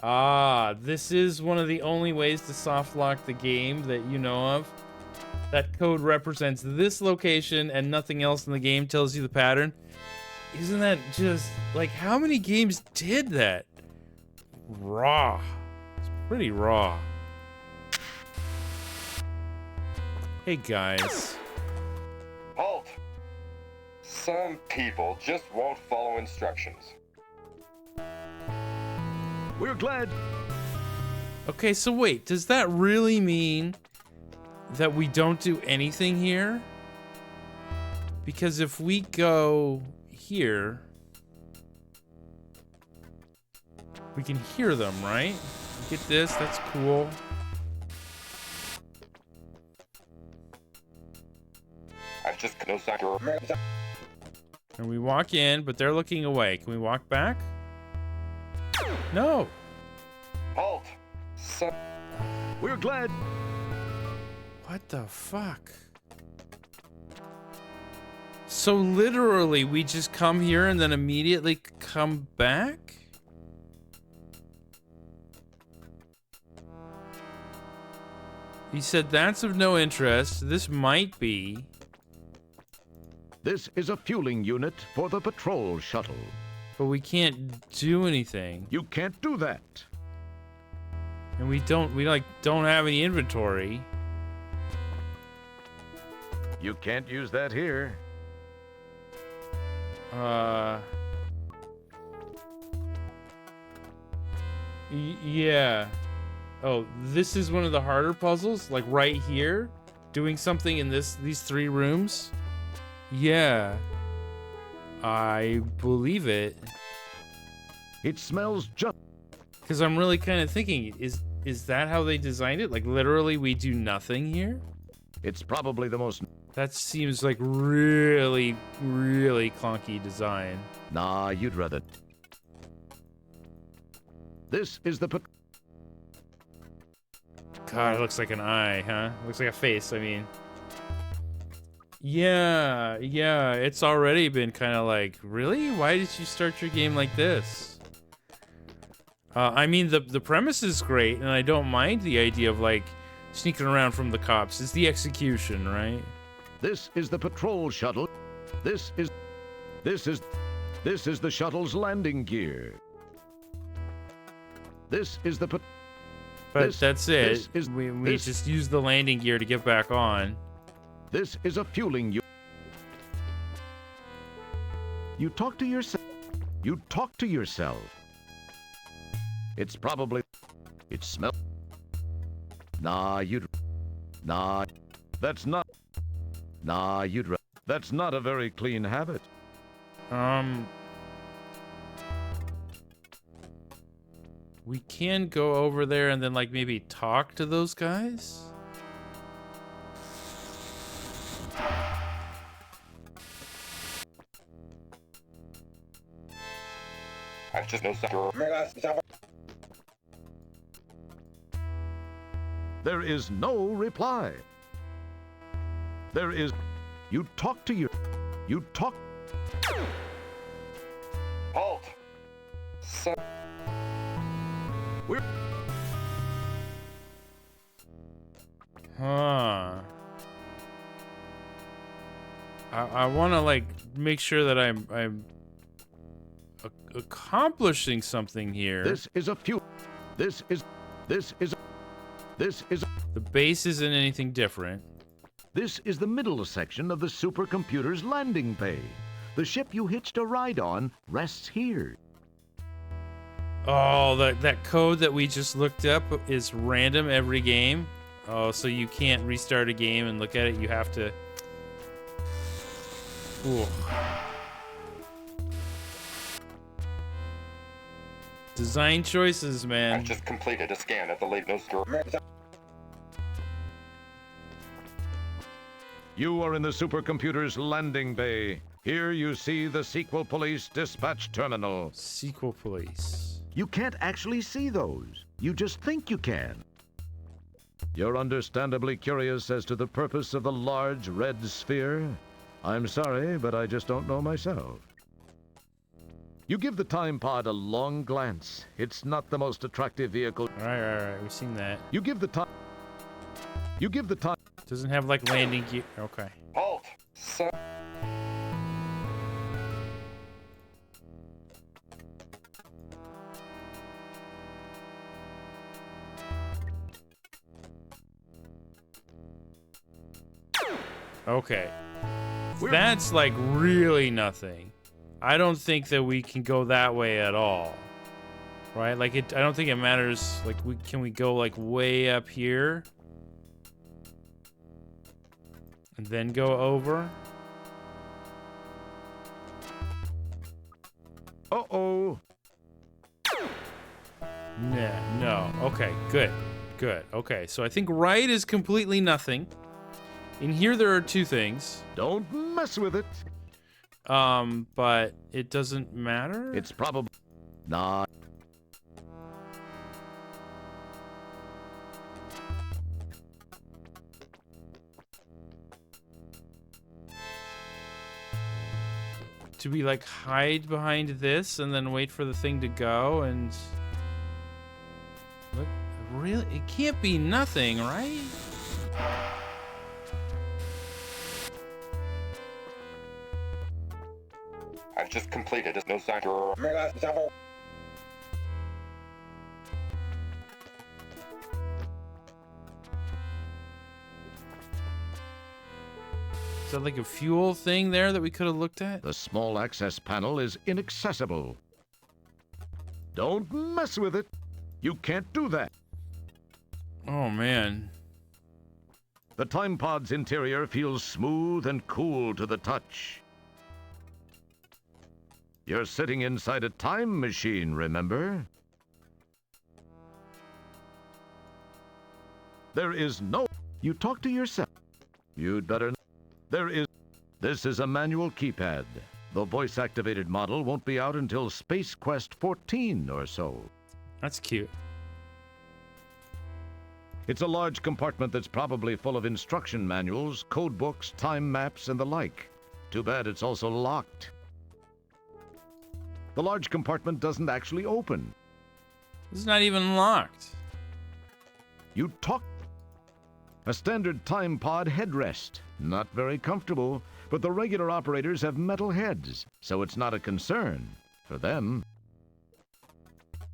Ah, this is one of the only ways to soft lock the game that you know of. That code represents this location and nothing else in the game tells you the pattern. Isn't that just, like, how many games did that? Raw. It's pretty raw. Hey, guys. Halt! Some people just won't follow instructions. We're glad. Okay, so wait, does that really mean that we don't do anything here? Because if we go here, we can hear them, right? Get this, that's cool. I've just no sector. And we walk in, but they're looking away. Can we walk back? No. Halt! We're glad. What the fuck? So literally, we just come here and then immediately come back? He said that's of no interest. This might be. This is a fueling unit for the patrol shuttle. But we can't do anything. You can't do that. And we don't have any inventory. You can't use that here. Yeah. Oh, this is one of the harder puzzles, like right here, doing something in these 3 rooms. Yeah. I believe it. It smells just... Because I'm really kind of thinking, is that how they designed it? Like literally we do nothing here? It's probably the most... That seems like really, really clunky design. Nah, you'd rather... This is the... God, it looks like an eye, huh? Looks like a face, I mean. Yeah, it's already been kind of like, really? Why did you start your game like this? I mean, the premise is great, and I don't mind the idea of, like, sneaking around from the cops. It's the execution, right? This is the patrol shuttle. This is the shuttle's landing gear. This is the... But that's it. We just use the landing gear to get back on. This is a fueling unit. You talk to yourself. You talk to yourself. It's probably... It smells... Nah, you'd... Nah, that's not... Nah, you'd... That's not a very clean habit. We can go over there and then, like, maybe talk to those guys? I've just no There is no reply. There is... You talk to your... You talk... Halt! So... We're... Huh. I want to, like, make sure that I'm accomplishing something here. This is a few... This is... The base isn't anything different. This is the middle section of the supercomputer's landing bay. The ship you hitched a ride on rests here. Oh, that code that we just looked up is random every game. Oh, so you can't restart a game and look at it. You have to... Ooh. Design choices, man. I've just completed a scan at the Leibniz store. You are in the supercomputer's landing bay. Here you see the Sequel Police dispatch terminal. Sequel Police. You can't actually see those. You just think you can. You're understandably curious as to the purpose of the large red sphere. I'm sorry, but I just don't know myself. You give the time pod a long glance. It's not the most attractive vehicle. All right. We've seen that. You give the time. Doesn't have, like, landing gear. Okay. Halt! So... Okay. That's, like, really nothing. I don't think that we can go that way at all. Right? Like, I don't think it matters. Like, can we go, like, way up here? And then go over? Uh-oh. Nah, no. Okay, good. Okay, so I think right is completely nothing. In here there are 2 things. Don't mess with it. But it doesn't matter? It's probably not. Do we, like, hide behind this and then wait for the thing to go and... Look, really? It can't be nothing, right? I've just completed a no sign. Is that like a fuel thing there that we could have looked at? The small access panel is inaccessible. Don't mess with it. You can't do that. Oh, man. The time pod's interior feels smooth and cool to the touch. You're sitting inside a time machine, remember? There is no... You talk to yourself. You'd better... There is... This is a manual keypad. The voice-activated model won't be out until Space Quest 14 or so. That's cute. It's a large compartment that's probably full of instruction manuals, code books, time maps, and the like. Too bad it's also locked. The large compartment doesn't actually open. It's not even locked. You talk... A standard time pod headrest. Not very comfortable, but the regular operators have metal heads, so it's not a concern for them.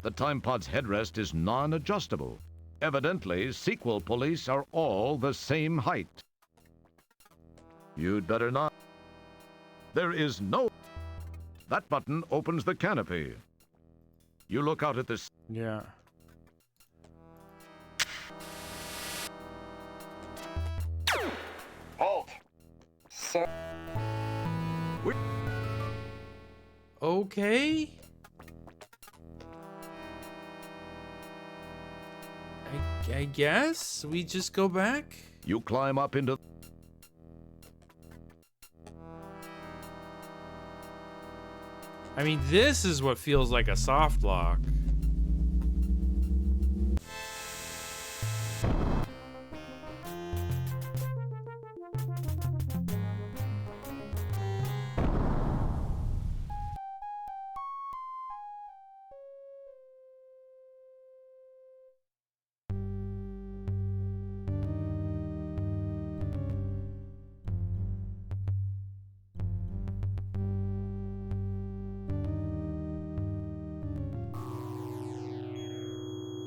The time pod's headrest is non-adjustable. Evidently, sequel police are all the same height. You'd better not. There is no... That button opens the canopy. You look out at this... Yeah. Halt! So... Okay. I guess we just go back. You climb up into... I mean, this is what feels like a soft lock.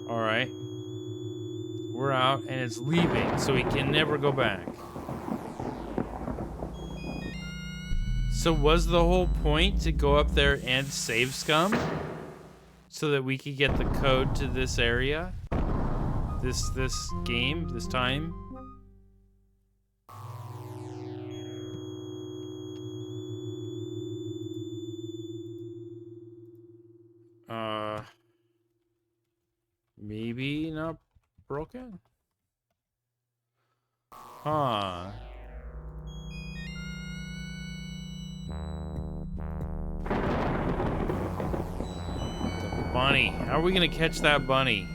All right. We're out and it's leaving, so we can never go back. So was the whole point to go up there and save Scum? So that we could get the code to this area? This game, this time? Maybe not broken? Huh. The bunny. How are we gonna catch that bunny?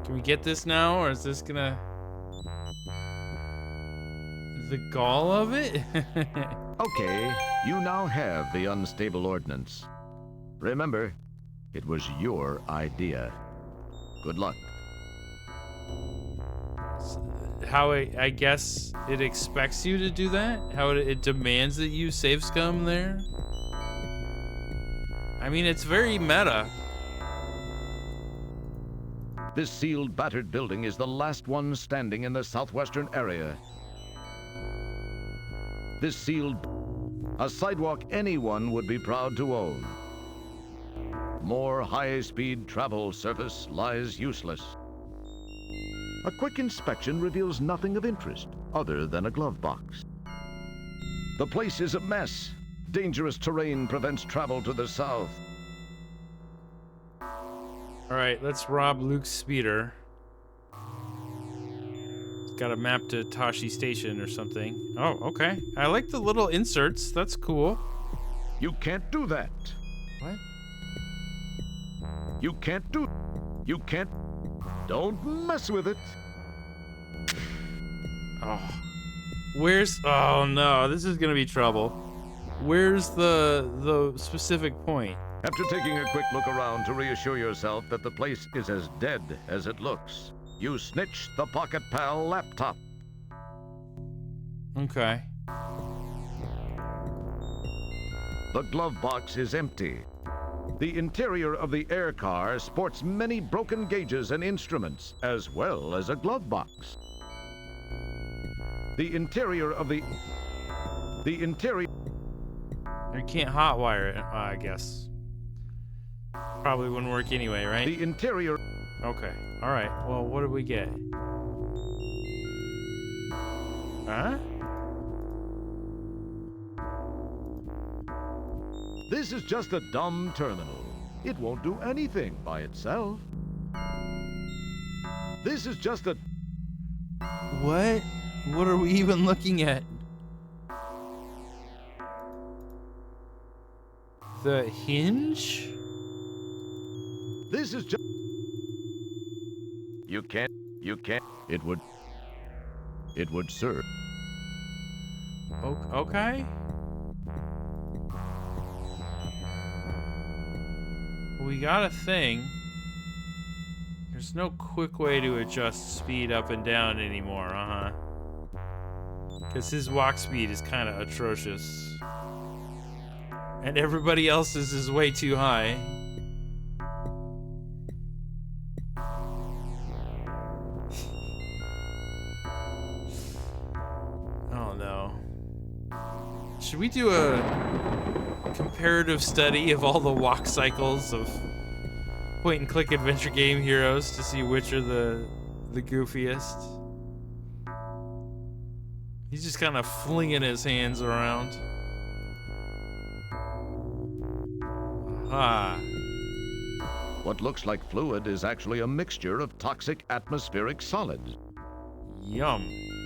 Can we get this now, or is this gonna... the gall of it? Okay, you now have the unstable ordnance. Remember, it was your idea. Good luck. How I guess it expects you to do that? How it demands that you save Scum there? I mean, it's very meta. This sealed, battered building is the last one standing in the southwestern area. This sealed... a sidewalk anyone would be proud to own. More high-speed travel surface lies useless. A quick inspection reveals nothing of interest other than a glove box. The place is a mess. Dangerous terrain prevents travel to the south. All right, let's rob Luke's speeder. It's got a map to Tashi Station or something. Oh, okay. I like the little inserts. That's cool. You can't do that. What? You can't do... You can't... Don't mess with it. Oh. Where's... Oh, no. This is going to be trouble. Where's the specific point? After taking a quick look around to reassure yourself that the place is as dead as it looks, you snitch the Pocket Pal laptop. Okay. The glove box is empty. The interior of the air car sports many broken gauges and instruments, as well as a glove box. The interior of the interior... I can't hotwire it, I guess. Probably wouldn't work anyway, right? The interior. Okay. All right. Well, what did we get? Huh? This is just a dumb terminal. It won't do anything by itself. This is just a... What? What are we even looking at? The hinge? This is just... You can't... It would serve. Okay. We got a thing. There's no quick way to adjust speed up and down anymore, Because his walk speed is kind of atrocious. And everybody else's is way too high. Oh no. Should we do a comparative study of all the walk cycles of point and click adventure game heroes to see which are the goofiest? He's just kind of flinging his hands around. Ah. What looks like fluid is actually a mixture of toxic atmospheric solids. Yum.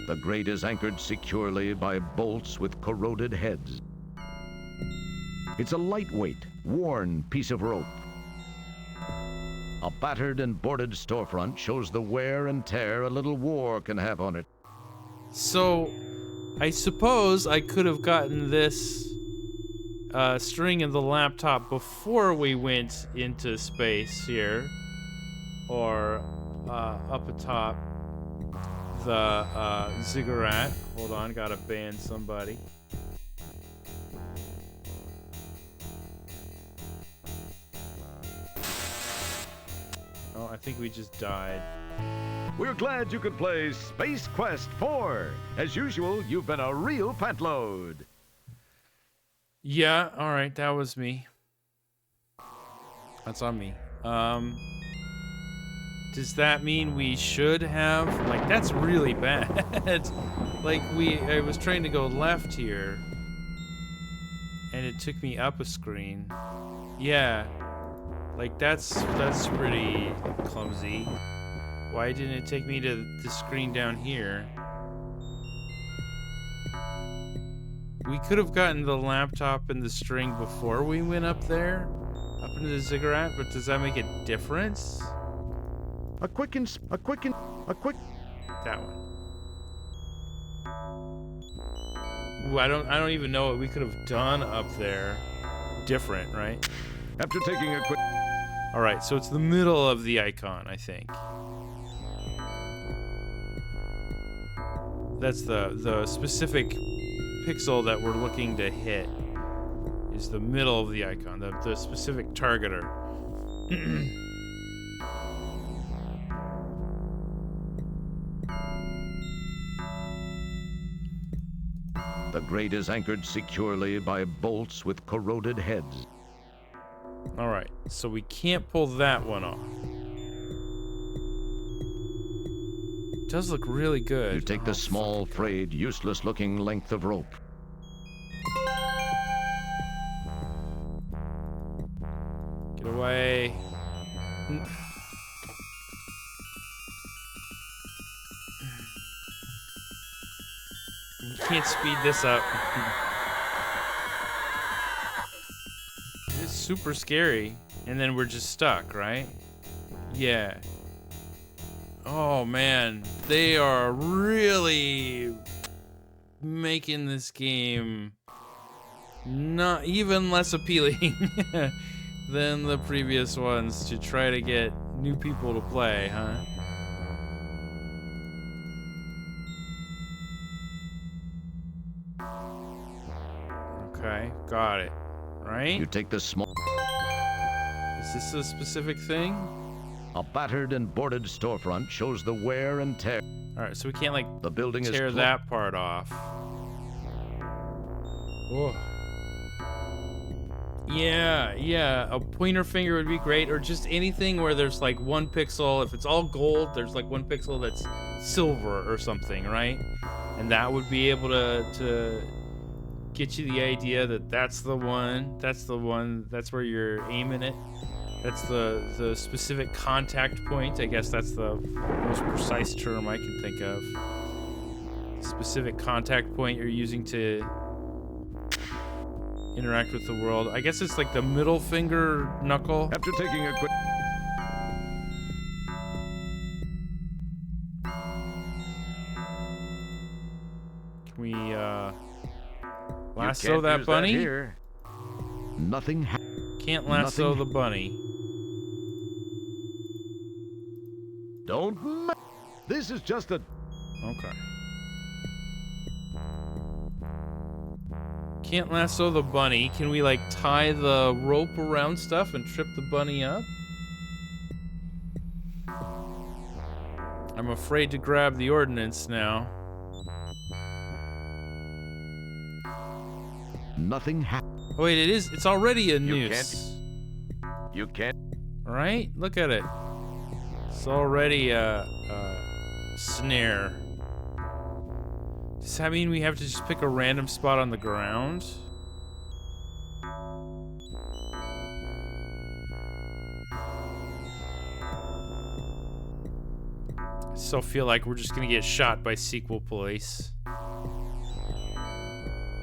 The grate is anchored securely by bolts with corroded heads. It's a lightweight, worn piece of rope. A battered and boarded storefront shows the wear and tear a little war can have on it. So, I suppose I could have gotten this string in the laptop before we went into space here. Or up atop the ziggurat. Hold on, gotta ban somebody. Oh, I think we just died. We're glad you could play Space Quest 4. As usual, you've been a real pantload. Yeah, alright, that was me. That's on me. Does that mean we should have... Like, that's really bad. Like, I was trying to go left here. And it took me up a screen. Yeah. Like, that's pretty clumsy. Why didn't it take me to the screen down here? We could have gotten the laptop and the string before we went up there, up into the ziggurat, but does that make a difference? That one. Ooh, I don't even know what we could have done up there. Different, right? After taking a quick... All right, so it's the middle of the icon, I think. That's the specific pixel that we're looking to hit. Is the middle of the icon, the specific targeter. The grate is anchored securely by bolts with corroded heads. All right, so we can't pull that one off. It does look really good. You take the small, frayed, useless-looking length of rope. Get away. You can't speed this up. It's super scary. And then we're just stuck, right? Yeah. Oh man, they are really making this game not even less appealing than the previous ones to try to get new people to play, huh? Okay, got it. Right? You take the small... Is this a specific thing? A battered and boarded storefront shows the wear and tear. Alright, so we can't, like, the building tear that part off. Whoa. Yeah, a pointer finger would be great, or just anything where there's like one pixel. If it's all gold, there's like one pixel that's silver or something, right? And that would be able to get you the idea that that's the one, that's where you're aiming it. That's the specific contact point. I guess that's the most precise term I can think of. Specific contact point you're using to interact with the world. I guess it's like the middle finger knuckle. After taking a quick... Can we lasso that bunny? Here. Nothing. Can't lasso the bunny. Don't. This is just a. Okay. Can't lasso the bunny. Can we like tie the rope around stuff and trip the bunny up? I'm afraid to grab the ordnance now. Nothing. Oh wait, it's already a noose. You can't. All right, look at it. It's already a snare. Does that mean we have to just pick a random spot on the ground? I still feel like we're just gonna get shot by sequel police.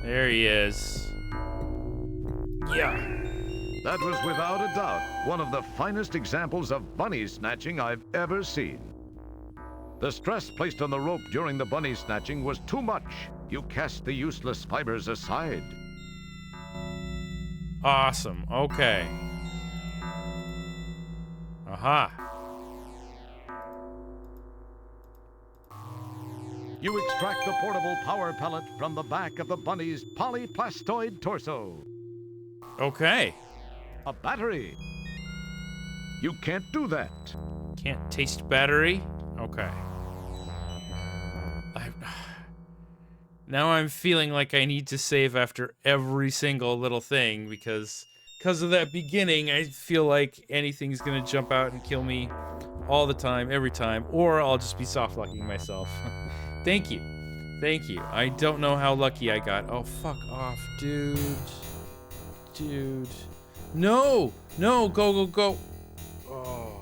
There he is. Yeah. That was without a doubt one of the finest examples of bunny snatching I've ever seen. The stress placed on the rope during the bunny snatching was too much. You cast the useless fibers aside. Awesome. Okay. Aha. You extract the portable power pellet from the back of the bunny's polyplastoid torso. Okay. A battery. You can't do that. Can't taste battery? Okay. Now I'm feeling like I need to save after every single little thing because of that beginning, I feel like anything's gonna jump out and kill me all the time, every time, or I'll just be soft-locking myself. Thank you. Thank you. I don't know how lucky I got. Oh, fuck off, dude. Dude. No! No, go. Oh.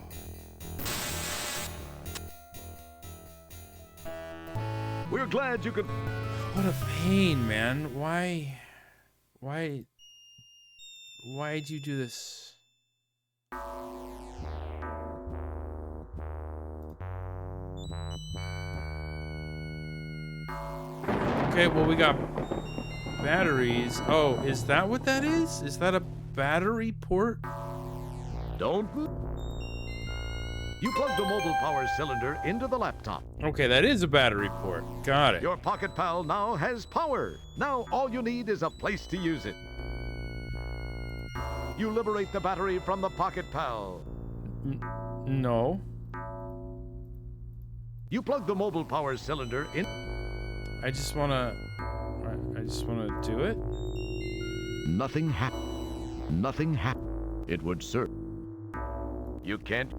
We're glad you could... What a pain, man. Why'd you do this? Okay, well, we got batteries. Oh, is that what that is? Is that a battery port? Don't. You plug the mobile power cylinder into the laptop. Okay, that is a battery port. Got it. Your Pocket Pal now has power. Now all you need is a place to use it. You liberate the battery from the Pocket Pal. No. You plug the mobile power cylinder in. I just wanna do it. Nothing happened. Nothing happened. It would serve. You can't.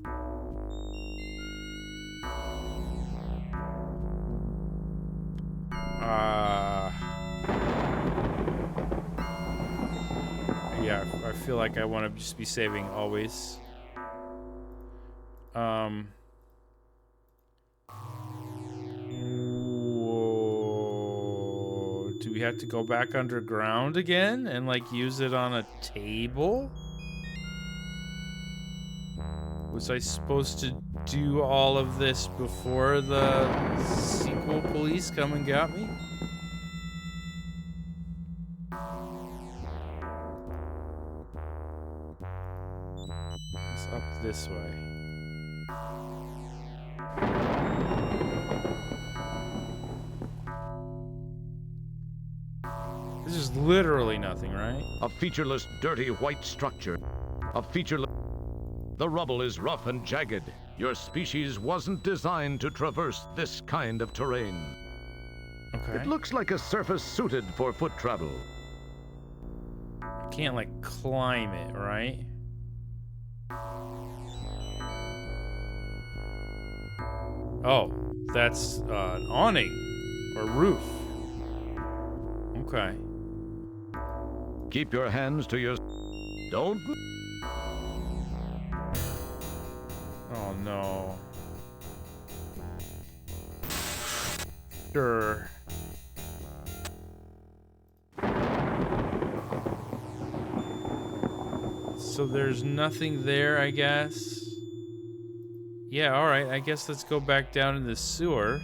Yeah, I feel like I want to just be saving always. Whoa. Do we have to go back underground again and like use it on a table? Was I supposed to do all of this before the sequel police come and got me? It's up this way. This is literally nothing, right? A featureless, dirty white structure. A featureless... The rubble is rough and jagged. Your species wasn't designed to traverse this kind of terrain. Okay. It looks like a surface suited for foot travel. can't, like, climb it, right? Oh, that's an awning or roof. Okay. Keep your hands to your... Don't... Oh, no. Sure. So there's nothing there, I guess. Yeah, alright, I guess let's go back down in the sewer.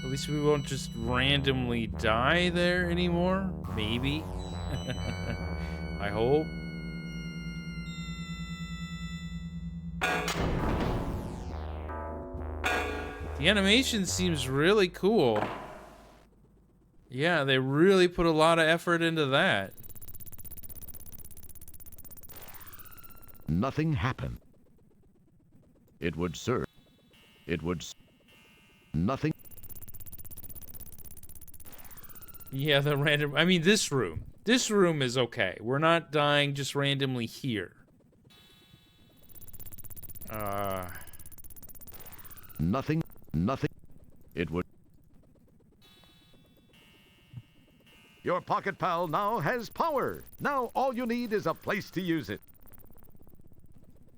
At least we won't just randomly die there anymore. Maybe. I hope. The animation seems really cool. Yeah, they really put a lot of effort into that. Nothing happened. It would serve. Nothing. Yeah, the random... I mean, this room. This room is okay. We're not dying just randomly here. Nothing. It would... Your pocket pal now has power. Now all you need is a place to use it.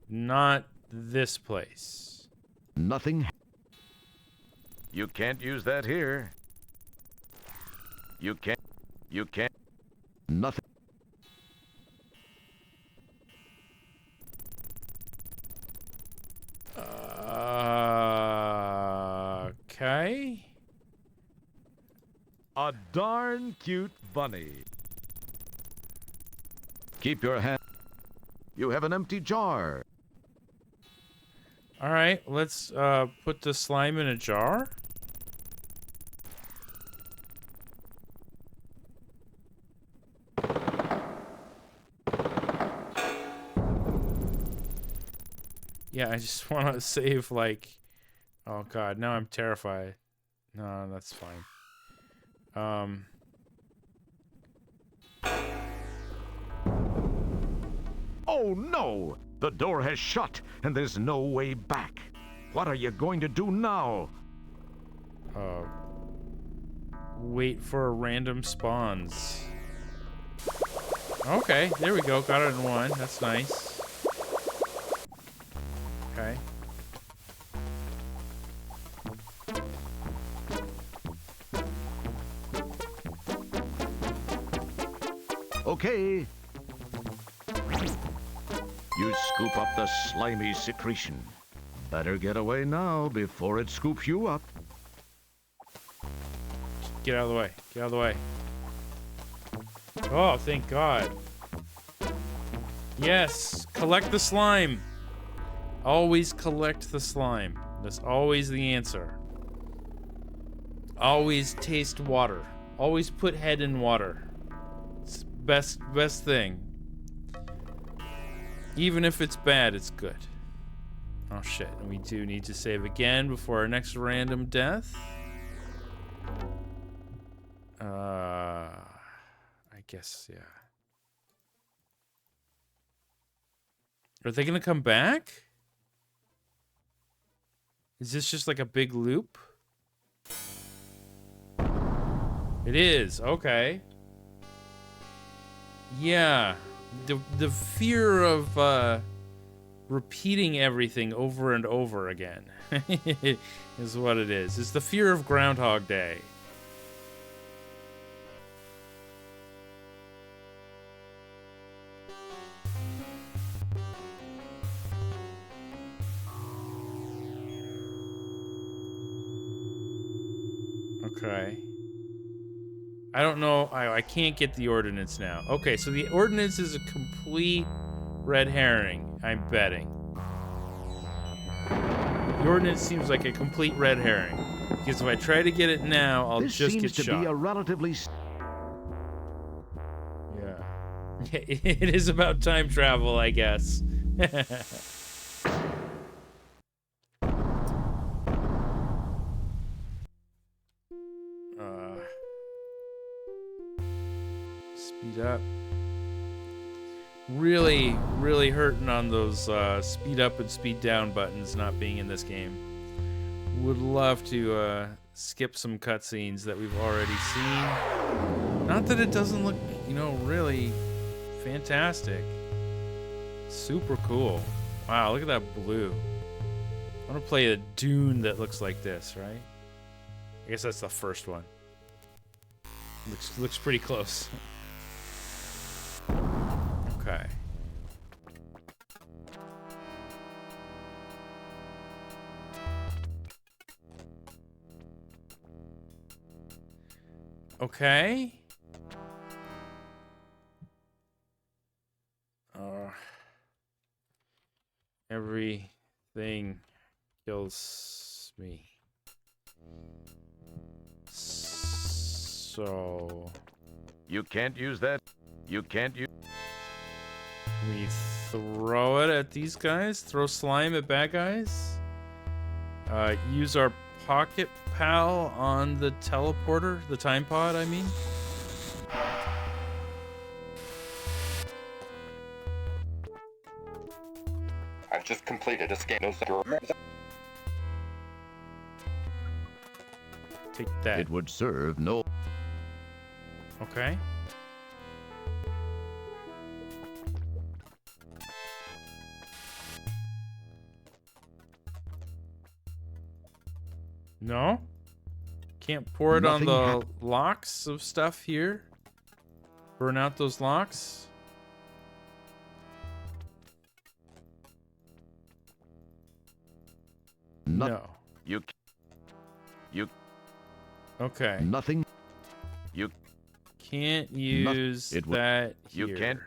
Not this place. Nothing. You can't use that here. You can't. Nothing. Okay. A darn cute bunny. Keep your hand. You have an empty jar. All right, let's put the slime in a jar. Yeah, I just want to save, like... Oh, God, now I'm terrified. No, that's fine. Oh, no! The door has shut, and there's no way back. What are you going to do now? Wait for random spawns. Okay, there we go. Got it in one. That's nice. Okay. Okay. You scoop up the slimy secretion. Better get away now before it scoops you up. Get out of the way. Get out of the way. Oh, thank God. Yes, collect the slime. Always collect the slime. That's always the answer. Always taste water. Always put head in water. It's best thing. Even if it's bad, it's good. Oh shit, and we do need to save again before our next random death. I guess, yeah. Are they gonna come back? Is this just like a big loop? It is, okay. Yeah. The fear of repeating everything over and over again is what it is. It's the fear of Groundhog Day. Okay. I don't know. I can't get the ordinance now. Okay, so the ordinance is a complete red herring, I'm betting. The ordinance seems like a complete red herring. Because if I try to get it now, I'll just get shot. This seems to be a relatively... Yeah. It is about time travel, I guess. Speed up. Really, really hurting on those speed up and speed down buttons not being in this game. Would love to skip some cutscenes that we've already seen. Not that it doesn't look, you know, really fantastic. Super cool. Wow, look at that blue. I want to play a Dune that looks like this, right? I guess that's the first one. Looks pretty close. Okay. Okay. Everything kills me. So You can't use that. You can't use. can we throw it at these guys? Throw slime at bad guys? Use our pocket pal on the teleporter, the time pod, I mean. I've just completed a scan. No sector. Take that. It would serve no. Okay. No? Can't pour it on the locks of stuff here? Burn out those locks? No. You. Okay. Nothing. You. Can't use that here. You can't.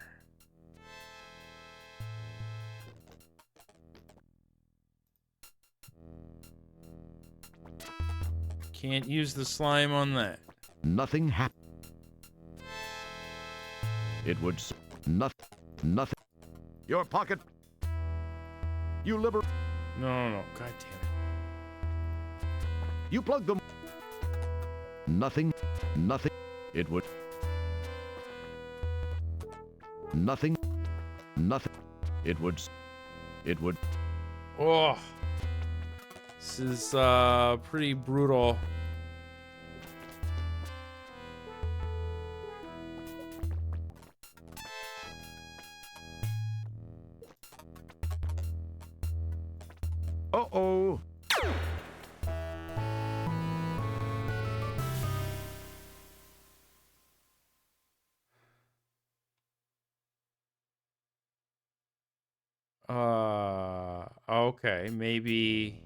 Can't use the slime on that. Nothing happened. It would. Nothing. Your pocket. You liber. No. God damn it. You plug them. Nothing. It would. Nothing. It would. Oh. This is pretty brutal. Uh-oh. Okay, maybe.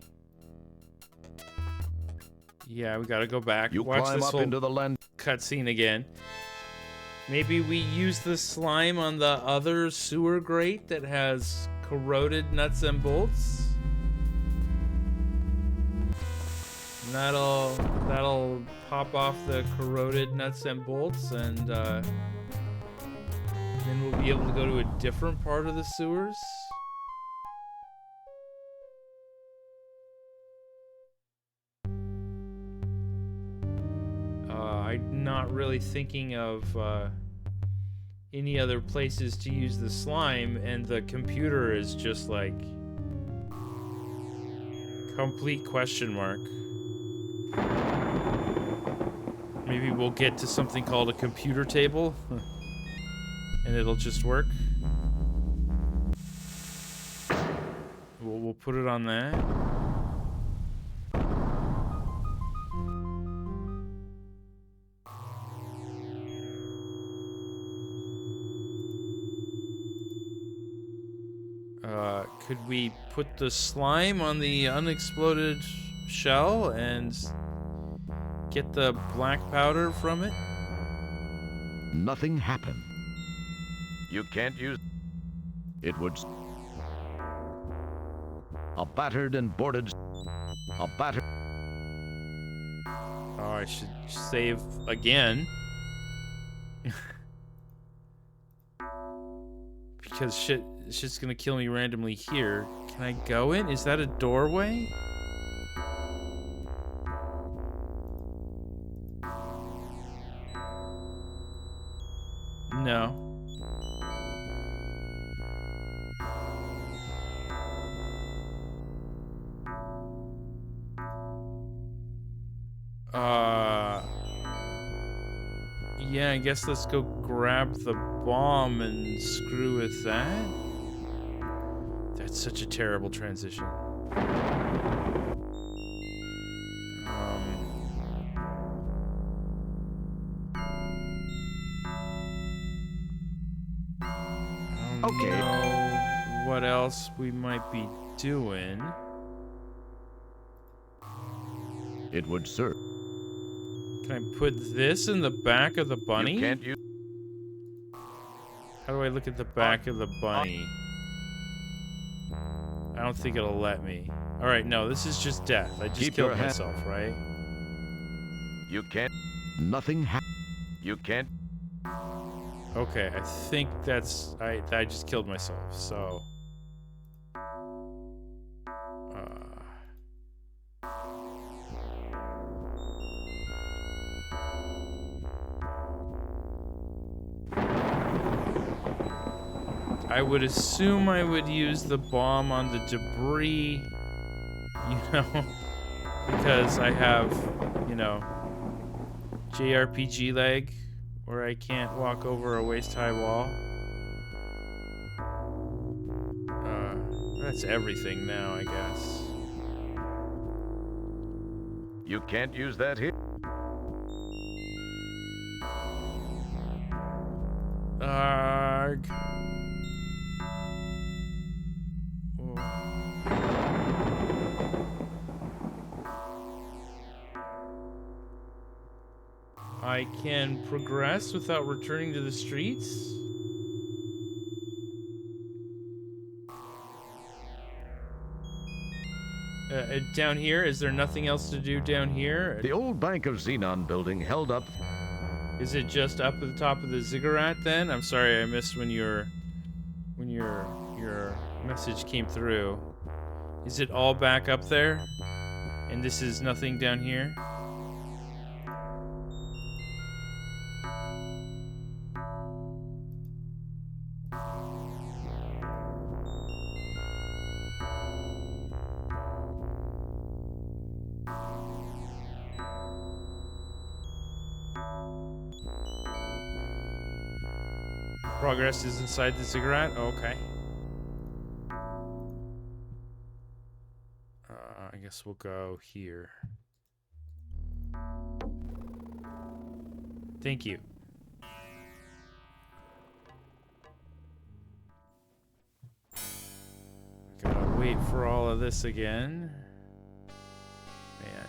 Yeah, we gotta go back. You Watch climb this up whole into the land. cutscene again. Maybe we use the slime on the other sewer grate that has corroded nuts and bolts. And that'll pop off the corroded nuts and bolts, and then we'll be able to go to a different part of the sewers. I'm not really thinking of any other places to use the slime, and the computer is just like complete question mark. Maybe we'll get to something called a computer table and it'll just work. We'll put it on that. Could we put the slime on the unexploded shell and get the black powder from it? Nothing happened. You can't use. It would. A battered and boarded. A battered. Oh, I should save again. Because shit's gonna kill me randomly here. Can I go in? Is that a doorway? No. Yeah, I guess let's go grab the bomb and screw with that. That's such a terrible transition. Okay. What else we might be doing? It would serve. Can I put this in the back of the bunny? You can't use. How do I look at the back of the bunny? I don't think it'll let me. Alright, no, this is just death. I just Keep killed your hand- myself, right? You can't. Nothing You can't. Okay, I think that's... I just killed myself, so... I would assume I would use the bomb on the debris, you know, because I have, you know, JRPG leg, where I can't walk over a waist-high wall. That's everything now, I guess. You can't use that here. Arg. I can progress without returning to the streets? Down here? Is there nothing else to do down here? The old Bank of Xenon building held up. Is it just up at the top of the ziggurat then? I'm sorry, I missed when your message came through. Is it all back up there? And this is nothing down here? Progress is inside the ziggurat? Okay. I guess we'll go here. Thank you. Gotta wait for all of this again. Man.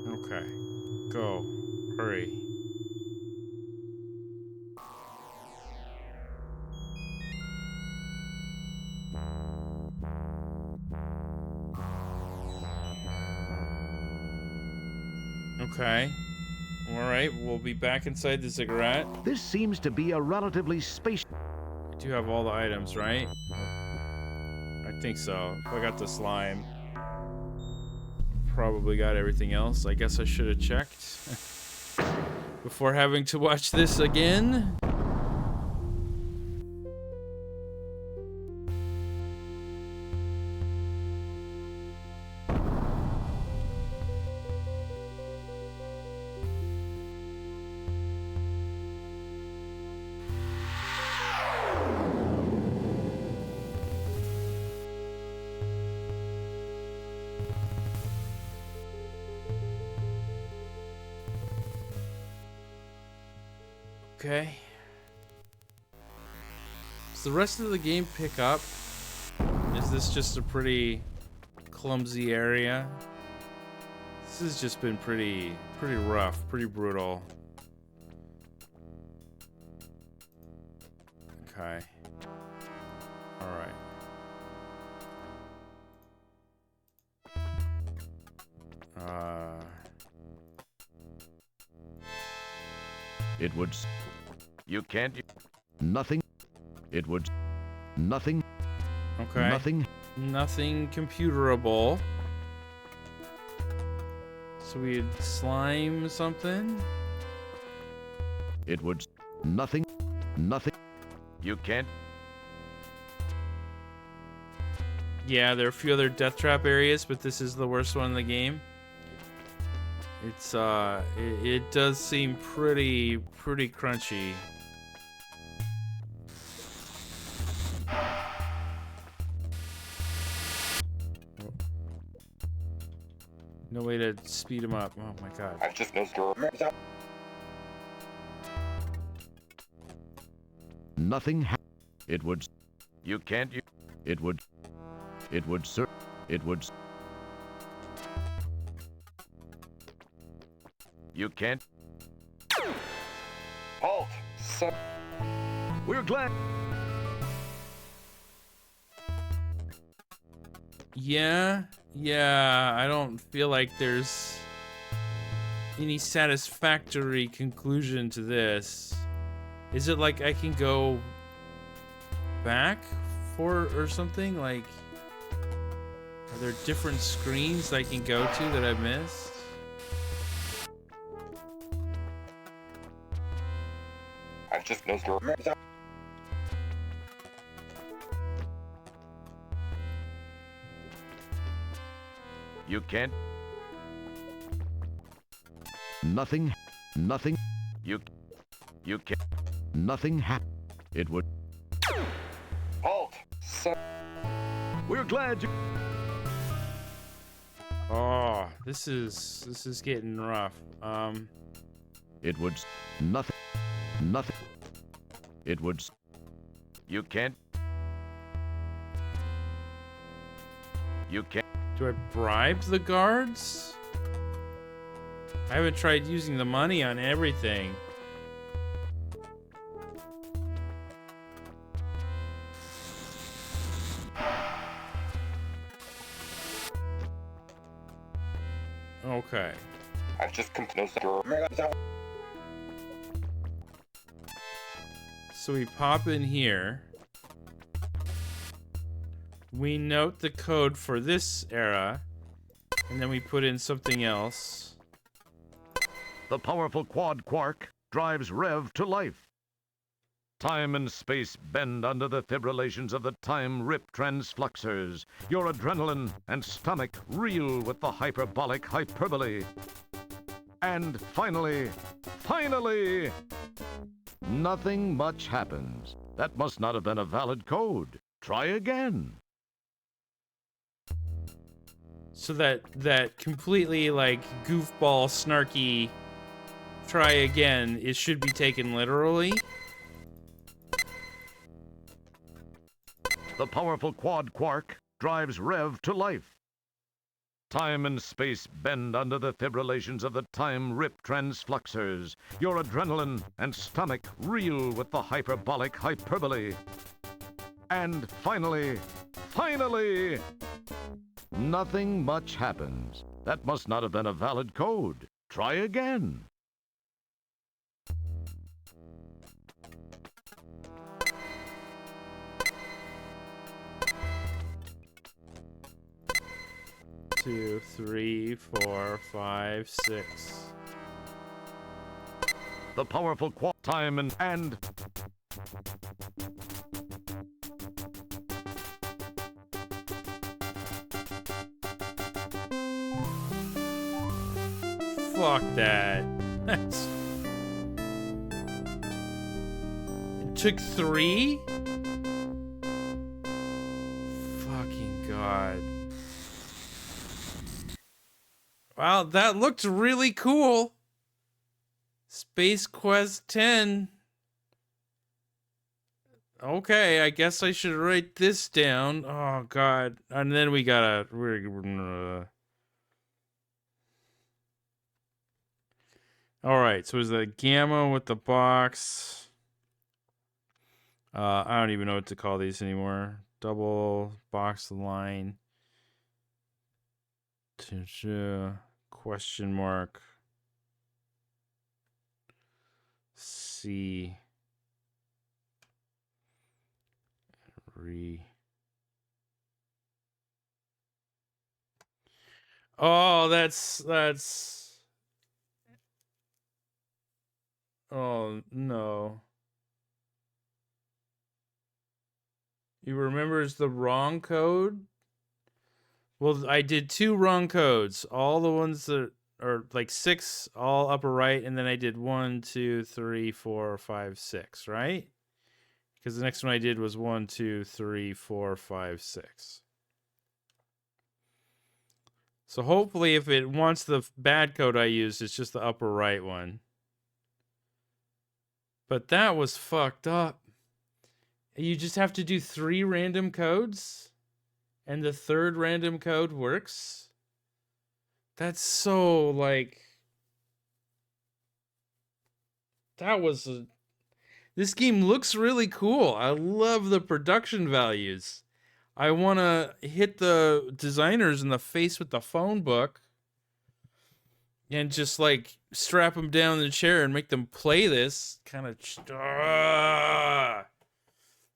Okay. Go. Hurry. Okay. Alright, we'll be back inside the ziggurat. This seems to be a relatively spacious. I do have all the items, right? I think so. If I got the slime, probably got everything else. I guess I should have checked before having to watch this again. Okay. Does the rest of the game pick up? Is this just a pretty clumsy area? This has just been pretty rough, pretty brutal. Okay. Alright. It would. You can't. Nothing. It would. Nothing. Okay. Nothing computerable. So we'd slime something? It would... Nothing. You can't... Yeah, there are a few other death trap areas, but this is the worst one in the game. It's, it does seem pretty crunchy. No way to speed him up. Oh my god. I've just noticed your... Nothing. It would... You can't... It would... It would... Sir... It would... You can't... Halt! Son... We're glad... Yeah, I don't feel like there's any satisfactory conclusion to this. Is it like I can go back for or something? Like, are there different screens I can go to that I've missed? I've just noticed your... You can't... Nothing. You can't... Nothing. It would... Halt! Son... We're glad you... Oh, this is getting rough. It would... Nothing. It would... You can't... You can't... Do I bribe the guards? I haven't tried using the money on everything. Okay. I've just composed your... So we pop in here. We note the code for this era, and then we put in something else. The powerful quad quark drives Rev to life. Time and space bend under the fibrillations of the time rip transfluxers. Your adrenaline and stomach reel with the hyperbolic hyperbole. And finally, nothing much happens. That must not have been a valid code. Try again. So that completely like goofball snarky try again, it should be taken literally. The powerful quad quark drives Rev to life. Time and space bend under the fibrillations of the time rip transfluxers. Your adrenaline and stomach reel with the hyperbolic hyperbole. And finally, nothing much happens. That must not have been a valid code. Try again. Two, 3, 4, 5, 6. The powerful time and Fuck that. That's... It took 3? Fucking God. Wow, that looked really cool. Space Quest 10. Okay, I guess I should write this down. Oh, God. And then we gotta... Alright, so is the Gamma with the box. I don't even know what to call these anymore. Double box line. Question mark. C. Oh, that's oh no. You remembers the wrong code? Well, I did 2 wrong codes. All the ones that are like 6, all upper right, and then I did 1, 2, 3, 4, 5, 6, right? Because the next one I did was 1, 2, 3, 4, 5, 6. So hopefully if it wants the bad code I used, it's just the upper right one. But that was fucked up. You just have to do 3 random codes? And the 3rd random code works? That's so, like... That was... This game looks really cool. I love the production values. I want to hit the designers in the face with the phone book and just like strap them down in the chair and make them play this kind of.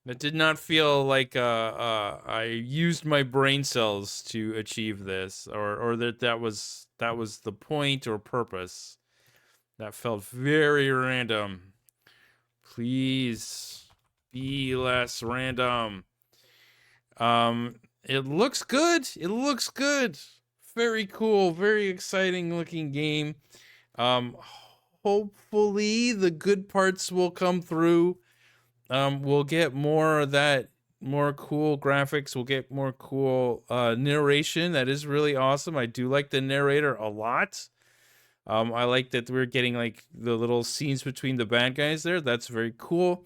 It did not feel like I used my brain cells to achieve this, or that was the point or purpose. That felt very random. Please be less random. It looks good. It looks good. Very cool, very exciting looking game. Hopefully the good parts will come through. We'll get more of that, more cool graphics. We'll get more cool narration. That is really awesome. I do like the narrator a lot. I like that we're getting like the little scenes between the bad guys there. That's very cool.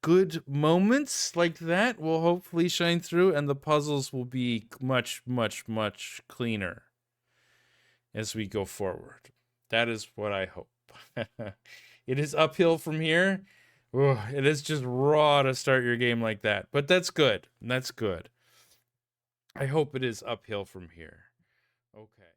Good moments like that will hopefully shine through, and the puzzles will be much, much, much cleaner as we go forward. That is what I hope. It is uphill from here. Ugh, it is just raw to start your game like that, but that's good. That's good. I hope it is uphill from here. Okay.